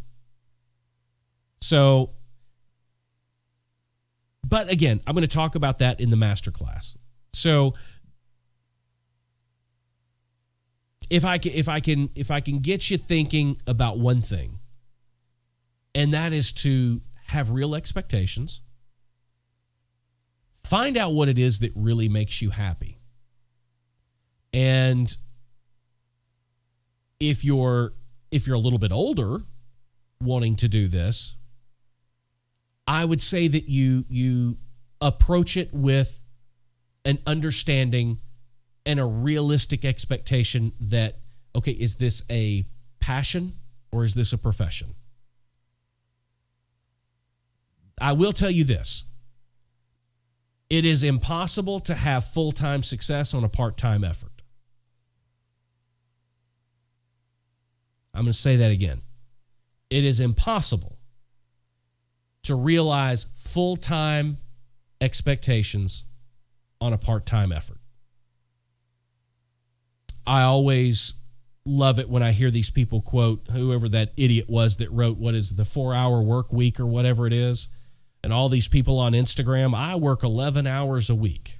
So, but again, I'm going to talk about that in the masterclass. So, if I can get you thinking about one thing, and that is to have real expectations. Find out what it is that really makes you happy. And if you're a little bit older wanting to do this, I would say that you approach it with an understanding and a realistic expectation that, okay, is this a passion or is this a profession? I will tell you this. It is impossible to have full-time success on a part-time effort. I'm going to say that again. It is impossible to realize full-time expectations on a part-time effort. I always love it when I hear these people quote whoever that idiot was that wrote, what is the 4-hour work week or whatever it is. And all these people on Instagram, I work 11 hours a week.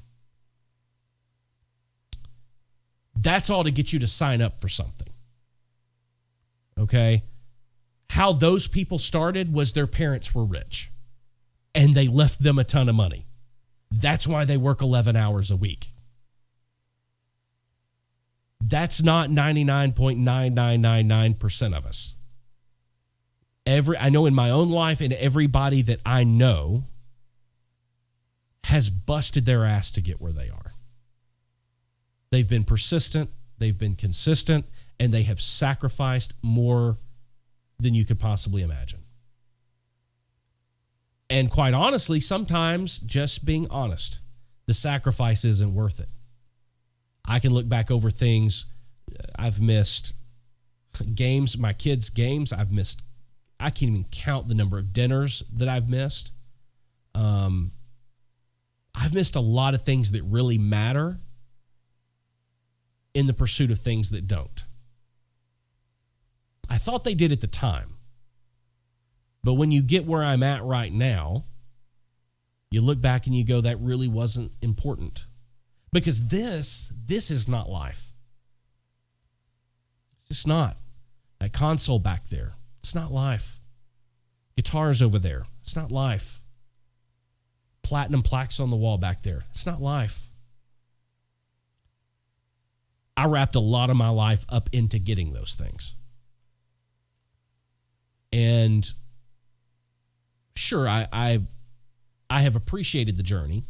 That's all to get you to sign up for something. Okay? How those people started was their parents were rich. And they left them a ton of money. That's why they work 11 hours a week. That's not 99.9999% of us. I know in my own life and everybody that I know has busted their ass to get where they are. They've been persistent, they've been consistent, and they have sacrificed more than you could possibly imagine. And quite honestly, sometimes just being honest, the sacrifice isn't worth it. I can look back over things I've missed, games, my kids' games I've missed. I can't even count the number of dinners that I've missed. I've missed a lot of things that really matter in the pursuit of things that don't. I thought they did at the time. But when you get where I'm at right now, you look back and you go, that really wasn't important. Because this is not life. It's just not. That console back there, it's not life. Guitars over there, it's not life. Platinum plaques on the wall back there, it's not life. I wrapped a lot of my life up into getting those things. And sure, I have appreciated the journey.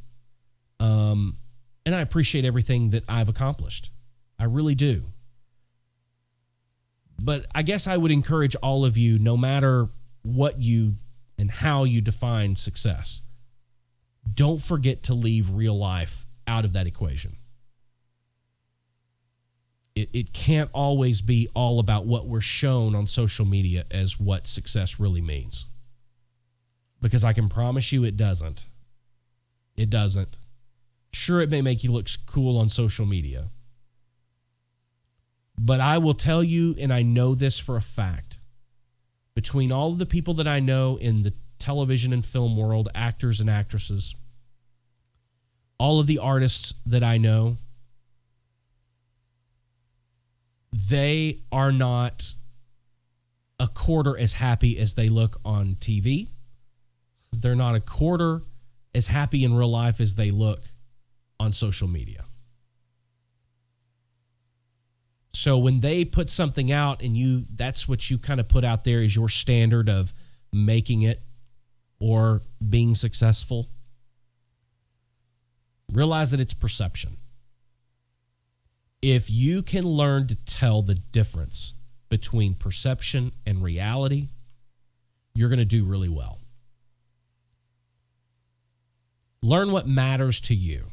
And I appreciate everything that I've accomplished. I really do. But I guess I would encourage all of you, no matter what you and how you define success, don't forget to leave real life out of that equation. It can't always be all about what we're shown on social media as what success really means. Because I can promise you it doesn't. It doesn't. Sure, it may make you look cool on social media. But I will tell you, and I know this for a fact, between all of the people that I know in the television and film world, actors and actresses, all of the artists that I know, they are not a quarter as happy as they look on TV. They're not a quarter as happy in real life as they look on social media. So when they put something out and that's what you kind of put out there as your standard of making it or being successful, realize that it's perception. If you can learn to tell the difference between perception and reality, you're going to do really well. Learn what matters to you.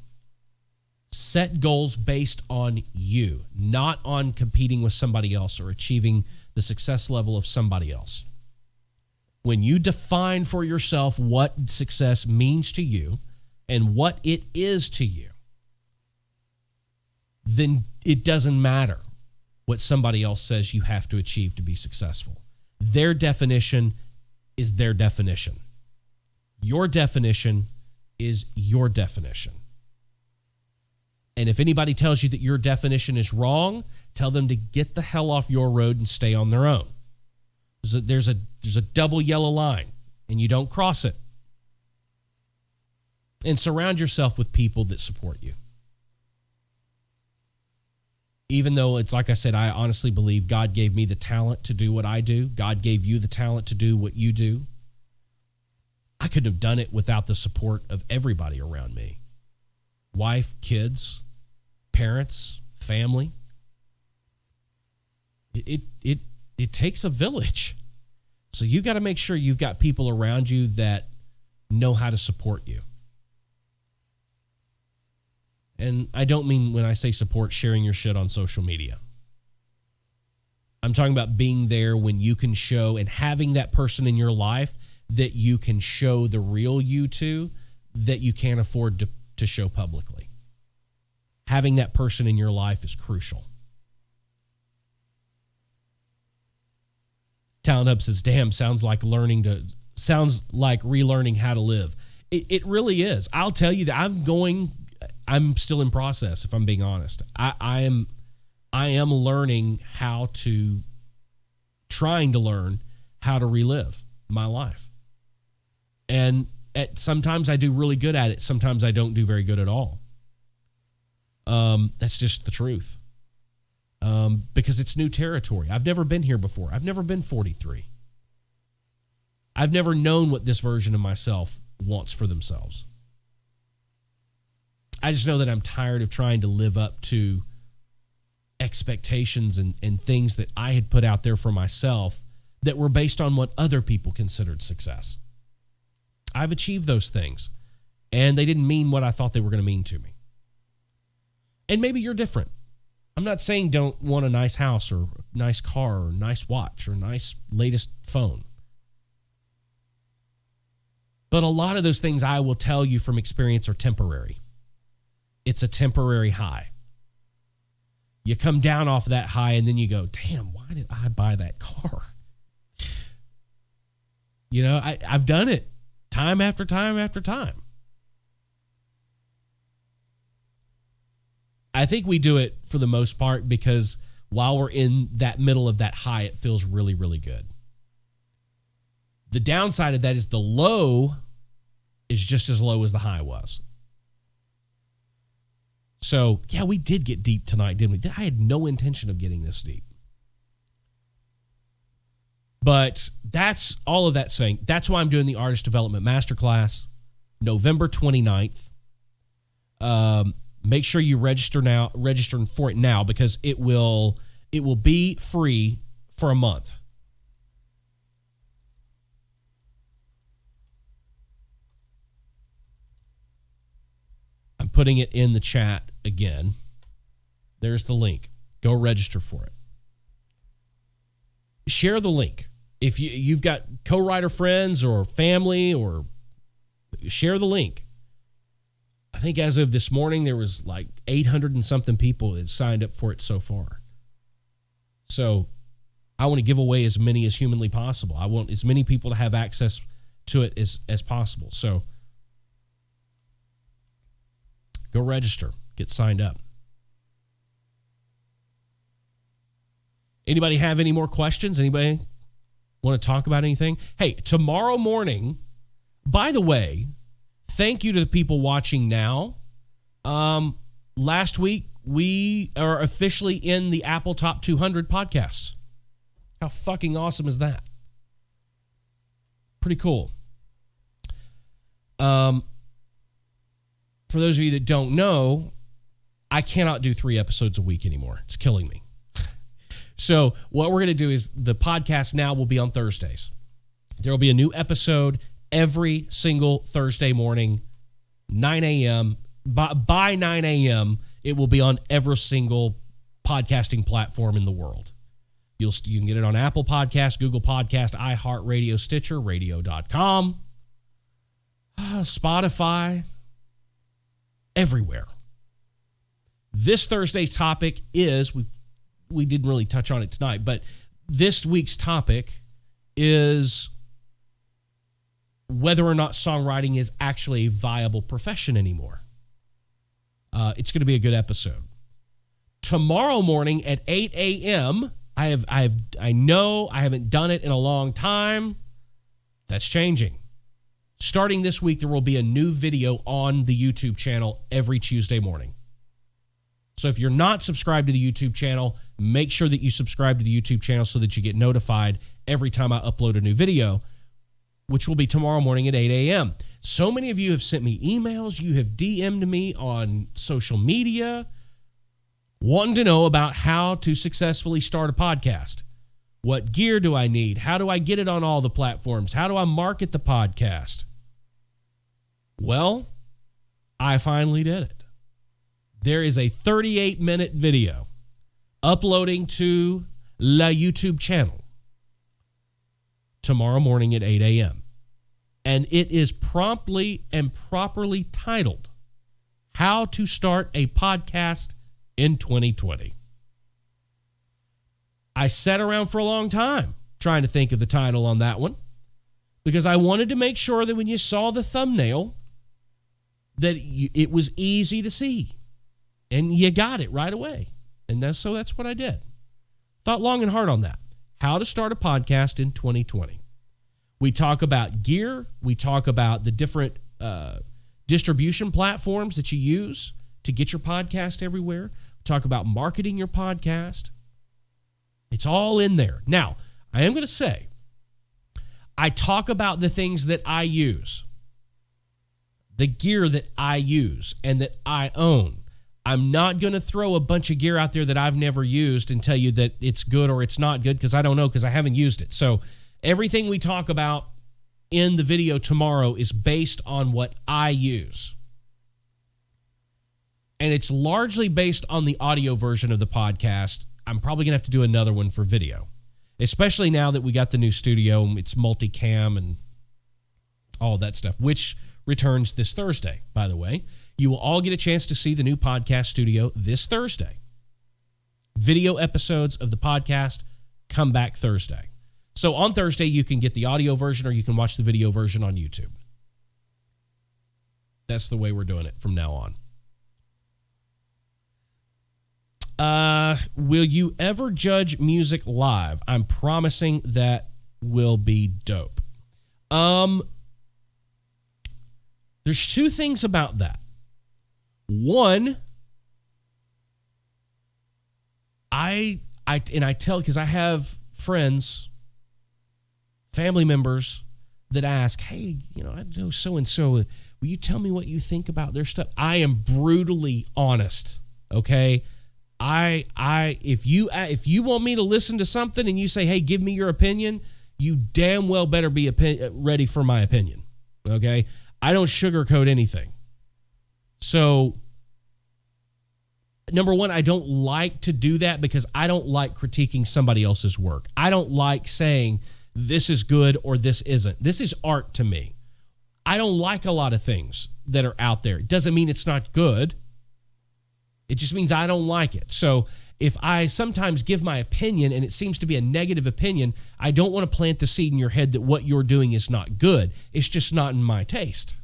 Set goals based on you, not on competing with somebody else or achieving the success level of somebody else. When you define for yourself what success means to you and what it is to you, then it doesn't matter what somebody else says you have to achieve to be successful. Their definition is their definition. Your definition is your definition. And if anybody tells you that your definition is wrong, tell them to get the hell off your road and stay on their own. There's a double yellow line, and you don't cross it. And surround yourself with people that support you. Even though it's like I said, I honestly believe God gave me the talent to do what I do. God gave you the talent to do what you do. I couldn't have done it without the support of everybody around me. Wife, kids, parents, family. It takes a village. So you got to make sure you've got people around you that know how to support you. And I don't mean, when I say support, sharing your shit on social media. I'm talking about being there when you can show, and having that person in your life that you can show the real you to, that you can't afford to show publicly. Having that person in your life is crucial. Talent Hub says, damn, sounds like relearning how to live. It really is. I'll tell you that I'm still in process, if I'm being honest. I am learning trying to learn how to relive my life. And sometimes I do really good at it. Sometimes I don't do very good at all. That's just the truth. Because it's new territory. I've never been here before. I've never been 43. I've never known what this version of myself wants for themselves. I just know that I'm tired of trying to live up to expectations and things that I had put out there for myself that were based on what other people considered success. I've achieved those things, and they didn't mean what I thought they were going to mean to me. And maybe you're different. I'm not saying don't want a nice house or a nice car or a nice watch or a nice latest phone. But a lot of those things, I will tell you from experience, are temporary. It's a temporary high. You come down off that high and then you go, damn, why did I buy that car? You know, I've done it time after time after time. I think we do it for the most part because while we're in that middle of that high, it feels really, really good. The downside of that is the low is just as low as the high was. So, yeah, we did get deep tonight, didn't we? I had no intention of getting this deep. But that's all of that saying. That's why I'm doing the Artist Development Masterclass, November 29th. Make sure you register for it now because it will be free for a month. I'm putting it in the chat again. There's the link. Go register for it. Share the link. If you've got co-writer friends or family, or share the link. I think as of this morning, there was like 800 and something people that signed up for it so far. So I want to give away as many as humanly possible. I want as many people to have access to it as possible. So go register. Get signed up. Anybody have any more questions? Anybody want to talk about anything? Hey, tomorrow morning, by the way, thank you to the people watching now. Last week, we are officially in the Apple Top 200 podcasts. How fucking awesome is that? Pretty cool. For those of you that don't know, I cannot do 3 episodes a week anymore. It's killing me. So what we're going to do is the podcast now will be on Thursdays. There will be a new episode every single Thursday morning, 9 a.m. By 9 a.m., it will be on every single podcasting platform in the world. You can get it on Apple Podcasts, Google Podcasts, iHeartRadio, Stitcher, radio.com, Spotify, everywhere. This Thursday's topic is, we didn't really touch on it tonight, but this week's topic is whether or not songwriting is actually a viable profession anymore. It's going to be a good episode. Tomorrow morning at 8 a.m., I know I haven't done it in a long time. That's changing. Starting this week, there will be a new video on the YouTube channel every Tuesday morning. So if you're not subscribed to the YouTube channel, make sure that you subscribe to the YouTube channel so that you get notified every time I upload a new video, which will be tomorrow morning at 8 a.m. So many of you have sent me emails. You have DM'd me on social media wanting to know about how to successfully start a podcast. What gear do I need? How do I get it on all the platforms? How do I market the podcast? Well, I finally did it. There is a 38-minute video uploading to the YouTube channel tomorrow morning at 8 a.m. And it is promptly and properly titled, How to Start a Podcast in 2020. I sat around for a long time trying to think of the title on that one because I wanted to make sure that when you saw the thumbnail that it was easy to see. And you got it right away. And that's what I did. Thought long and hard on that. How to start a podcast in 2020. We talk about gear. We talk about the different distribution platforms that you use to get your podcast everywhere. We talk about marketing your podcast. It's all in there. Now, I am going to say, I talk about the things that I use, the gear that I use and that I own. I'm not going to throw a bunch of gear out there that I've never used and tell you that it's good or it's not good because I don't know because I haven't used it. So everything we talk about in the video tomorrow is based on what I use. And it's largely based on the audio version of the podcast. I'm probably going to have to do another one for video, especially now that we got the new studio and it's multicam and all that stuff, which returns this Thursday, by the way. You will all get a chance to see the new podcast studio this Thursday. video episodes of the podcast come back Thursday. So on Thursday, you can get the audio version or you can watch the video version on YouTube. That's the way we're doing it from now on. Will you ever judge music live? I'm promising that will be dope. There's two things about that. One, I tell, because I have friends, family members that ask, hey, I know so-and-so, will you tell me what you think about their stuff? I am brutally honest, okay? If you want me to listen to something and you say, hey, give me your opinion, you damn well better be ready for my opinion, okay? I don't sugarcoat anything. So, number one, I don't like to do that because I don't like critiquing somebody else's work. I don't like saying this is good or this isn't. This is art to me. I don't like a lot of things that are out there. It doesn't mean it's not good. It just means I don't like it. So if I sometimes give my opinion and it seems to be a negative opinion, I don't want to plant the seed in your head that what you're doing is not good. It's just not in my taste.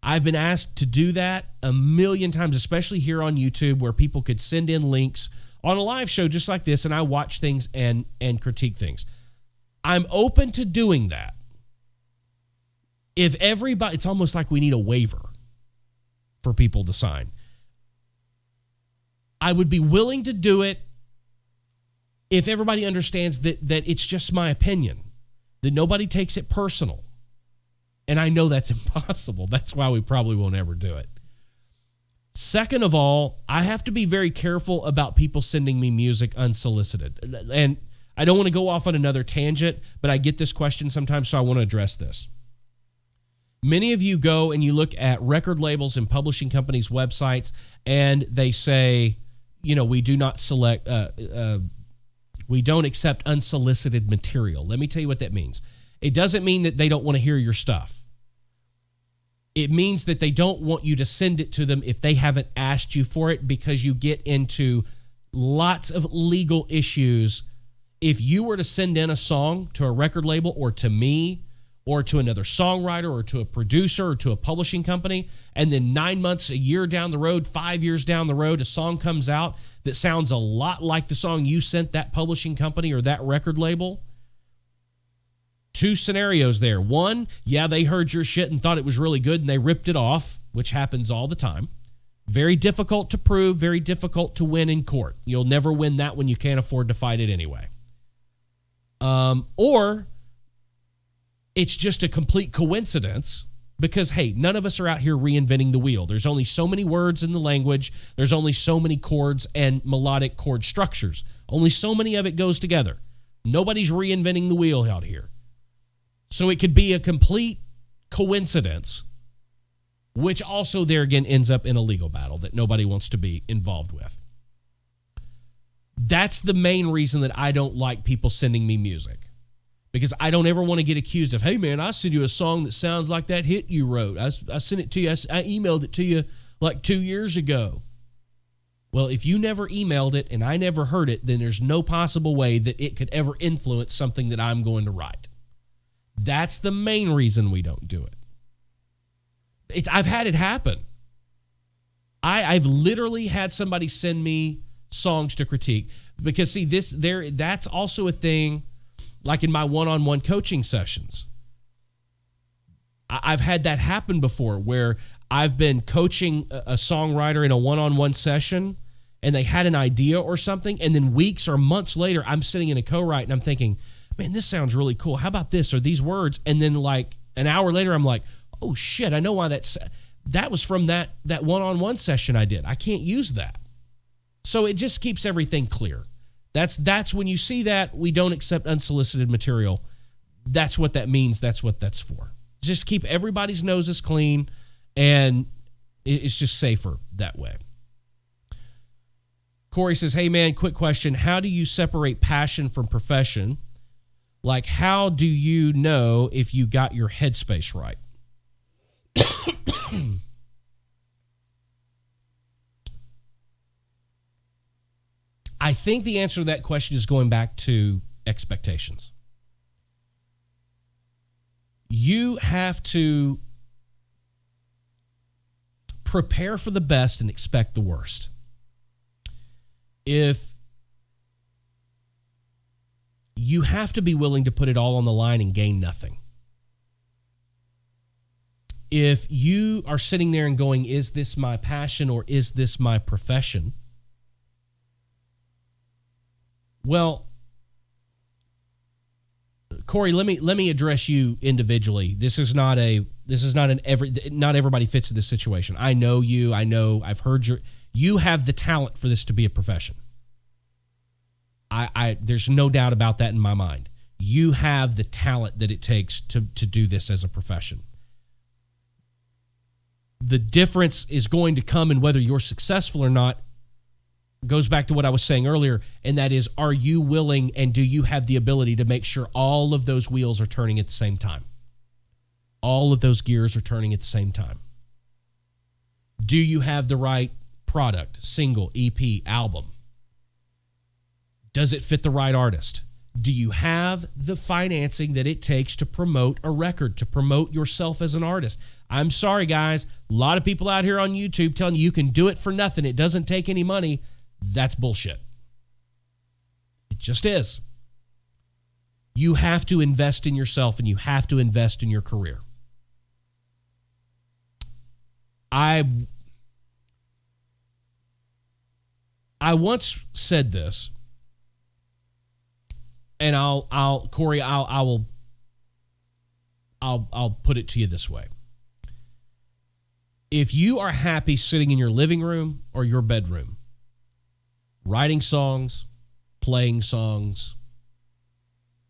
I've been asked to do that a million times, especially here on YouTube, where people could send in links on a live show just like this, and I watch things and critique things. I'm open to doing that. If everybody, it's almost like we need a waiver for people to sign. I would be willing to do it if everybody understands that it's just my opinion, that nobody takes it personal. And I know that's impossible. That's why we probably won't ever do it. Second of all, I have to be very careful about people sending me music unsolicited. And I don't want to go off on another tangent, but I get this question sometimes, so I want to address this. Many of you go and you look at record labels and publishing companies' websites, and they say, we do not select, we don't accept unsolicited material. Let me tell you what that means. It doesn't mean that they don't want to hear your stuff. It means that they don't want you to send it to them if they haven't asked you for it, because you get into lots of legal issues. If you were to send in a song to a record label or to me or to another songwriter or to a producer or to a publishing company, and then 9 months, a year down the road, 5 years down the road, a song comes out that sounds a lot like the song you sent that publishing company or that record label, two scenarios there. One, yeah, they heard your shit and thought it was really good and they ripped it off, which happens all the time. Very difficult to prove, very difficult to win in court. You'll never win that when you can't afford to fight it anyway. Or it's just a complete coincidence because, hey, none of us are out here reinventing the wheel. There's only so many words in the language. There's only so many chords and melodic chord structures. Only so many of it goes together. Nobody's reinventing the wheel out here. So it could be a complete coincidence, which also there again ends up in a legal battle that nobody wants to be involved with. That's the main reason that I don't like people sending me music. Because I don't ever want to get accused of, hey, man, I sent you a song that sounds like that hit you wrote. I sent it to you. I emailed it to you like 2 years ago. Well, if you never emailed it and I never heard it, then there's no possible way that it could ever influence something that I'm going to write. That's the main reason we don't do it. I've had it happen. I've literally had somebody send me songs to critique. Because, see, that's also a thing. Like in my one-on-one coaching sessions, I've had that happen before where I've been coaching a songwriter in a one-on-one session and they had an idea or something, and then weeks or months later, I'm sitting in a co-write and I'm thinking, man, this sounds really cool. How about this or these words? And then like an hour later, I'm like, oh shit, I know why that was from that one-on-one session I did. I can't use that. So it just keeps everything clear. That's when you see that we don't accept unsolicited material. That's what that means. That's what that's for. Just keep everybody's noses clean, and it's just safer that way. Corey says, hey, man, quick question. How do you separate passion from profession? Like, how do you know if you got your headspace right? I think the answer to that question is going back to expectations. You have to prepare for the best and expect the worst. If you have to be willing to put it all on the line and gain nothing. If you are sitting there and going, is this my passion or is this my profession? Well, Corey, let me address you individually. Not everybody fits in this situation. I know you. I've heard you have the talent for this to be a profession. There's no doubt about that in my mind. You have the talent that it takes to do this as a profession. The difference is going to come in whether you're successful or not. Goes back to what I was saying earlier, and that is, are you willing and do you have the ability to make sure all of those wheels are turning at the same time? All of those gears are turning at the same time. Do you have the right product, single, EP, album? Does it fit the right artist? Do you have the financing that it takes to promote a record, to promote yourself as an artist? I'm sorry, guys. A lot of people out here on YouTube telling you can do it for nothing. It doesn't take any money. That's bullshit. It just is. You have to invest in yourself and you have to invest in your career. I once said this, and I'll put it to you this way. If you are happy sitting in your living room or your bedroom, writing songs, playing songs,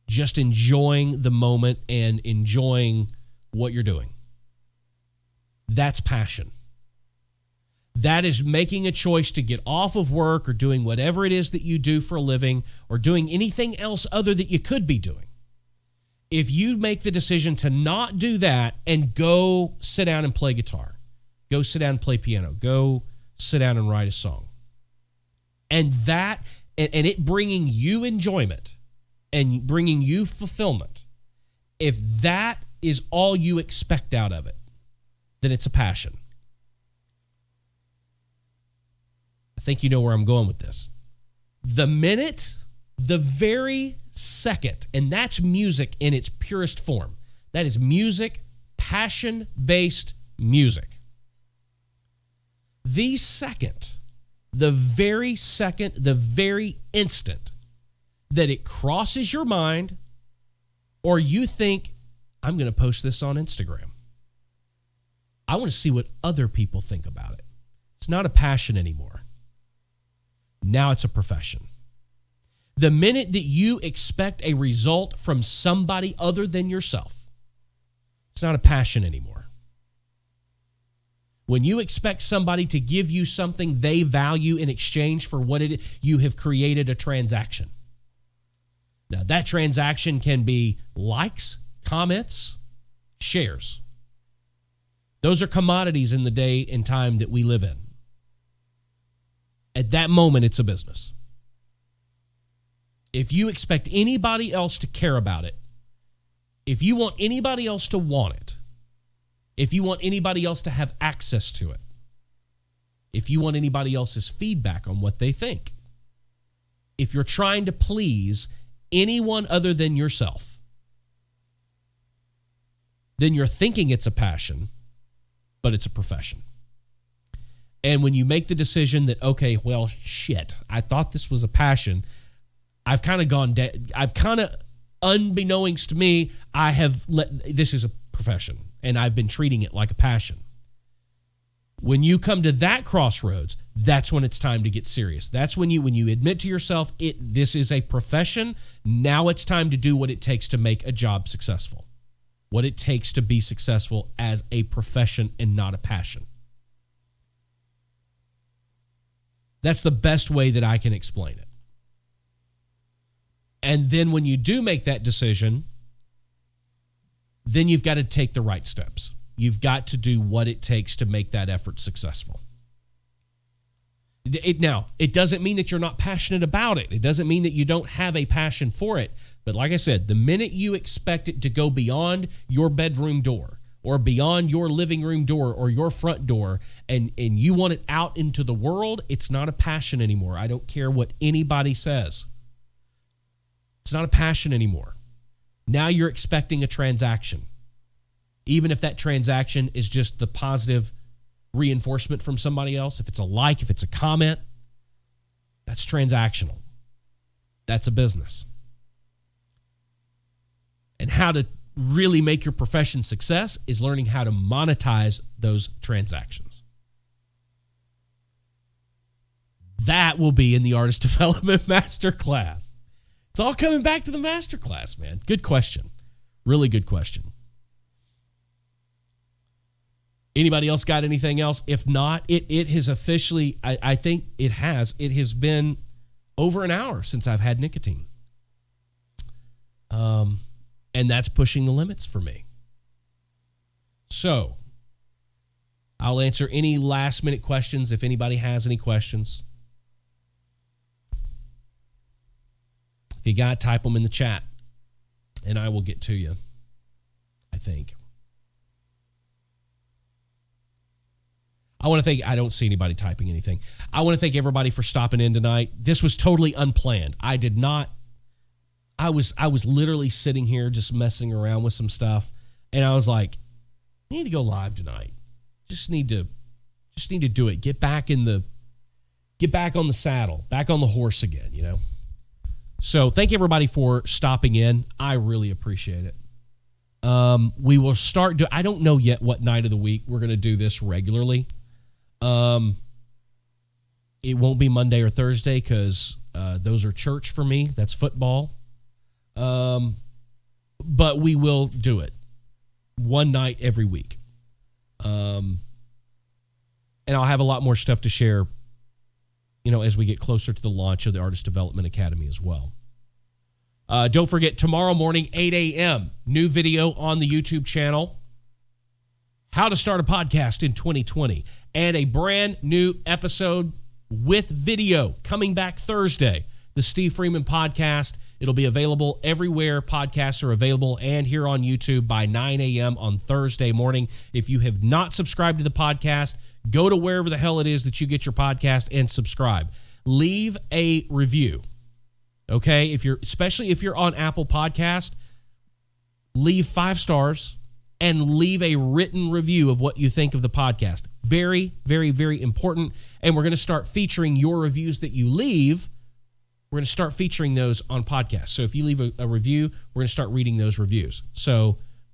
just enjoying the moment and enjoying what you're doing, that's passion. That is making a choice to get off of work or doing whatever it is that you do for a living or doing anything else other that you could be doing. If you make the decision to not do that and go sit down and play guitar, go sit down and play piano, go sit down and write a song, and it bringing you enjoyment and bringing you fulfillment, if that is all you expect out of it, then it's a passion. I think you know where I'm going with this. The very second, and that's music in its purest form. That is music, passion-based music. The very instant that it crosses your mind or you think, I'm going to post this on Instagram. I want to see what other people think about it. It's not a passion anymore. Now it's a profession. The minute that you expect a result from somebody other than yourself, it's not a passion anymore. When you expect somebody to give you something they value in exchange for what it is, you have created a transaction. Now, that transaction can be likes, comments, shares. Those are commodities in the day and time that we live in. At that moment, it's a business. If you expect anybody else to care about it, if you want anybody else to want it, if you want anybody else to have access to it, if you want anybody else's feedback on what they think, if you're trying to please anyone other than yourself, then you're thinking it's a passion, but it's a profession. And when you make the decision that, okay, well, shit, I thought this was a passion, I've kind of unbeknownst to me, this is a profession, and I've been treating it like a passion. When you come to that crossroads, that's when it's time to get serious. That's when you admit to yourself, this is a profession. Now it's time to do what it takes to make a job successful. What it takes to be successful as a profession and not a passion. That's the best way that I can explain it. And then when you do make that decision, then you've got to take the right steps. You've got to do what it takes to make that effort successful. Now, it doesn't mean that you're not passionate about it. It doesn't mean that you don't have a passion for it. But like I said, the minute you expect it to go beyond your bedroom door or beyond your living room door or your front door and you want it out into the world, it's not a passion anymore. I don't care what anybody says. It's not a passion anymore. Now you're expecting a transaction. Even if that transaction is just the positive reinforcement from somebody else, if it's a like, if it's a comment, that's transactional. That's a business. And how to really make your profession success is learning how to monetize those transactions. That will be in the Artist Development Masterclass. It's all coming back to the masterclass, man. Good question. Really good question. Anybody else got anything else? If not, it has officially, I think it has been over an hour since I've had nicotine. And that's pushing the limits for me. So, I'll answer any last minute questions if anybody has any questions. If you got, type them in the chat, and I will get to you, I think. I don't see anybody typing anything. I want to thank everybody for stopping in tonight. This was totally unplanned. I was literally sitting here just messing around with some stuff, and I was like, I need to go live tonight. Just need to do it. Get back on the saddle, back on the horse again, you know? So thank everybody for stopping in. I really appreciate it. We will start I don't know yet what night of the week we're going to do this regularly. It won't be Monday or Thursday because those are church for me. That's football. But we will do it one night every week. And I'll have a lot more stuff to share, as we get closer to the launch of the Artist Development Academy as well. Don't forget, tomorrow morning, 8 a.m., new video on the YouTube channel, How to Start a Podcast in 2020, and a brand new episode with video coming back Thursday, the Steve Freeman Podcast. It'll be available everywhere podcasts are available and here on YouTube by 9 a.m. on Thursday morning. If you have not subscribed to the podcast, go to wherever the hell it is that you get your podcast and subscribe. Leave a review, okay? Especially if you're on Apple Podcast, leave 5 stars and leave a written review of what you think of the podcast. Very, very, very important. And we're going to start featuring your reviews that you leave. We're going to start featuring those on podcasts. So if you leave a review, we're going to start reading those reviews.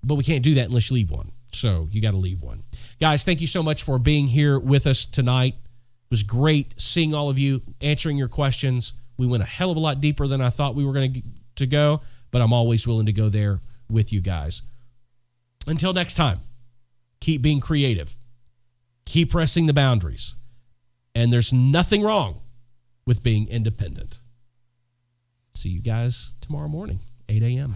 But we can't do that unless you leave one. So you got to leave one. Guys, thank you so much for being here with us tonight. It was great seeing all of you, answering your questions. We went a hell of a lot deeper than I thought we were going to go, but I'm always willing to go there with you guys. Until next time, keep being creative. Keep pressing the boundaries. And there's nothing wrong with being independent. See you guys tomorrow morning, 8 a.m.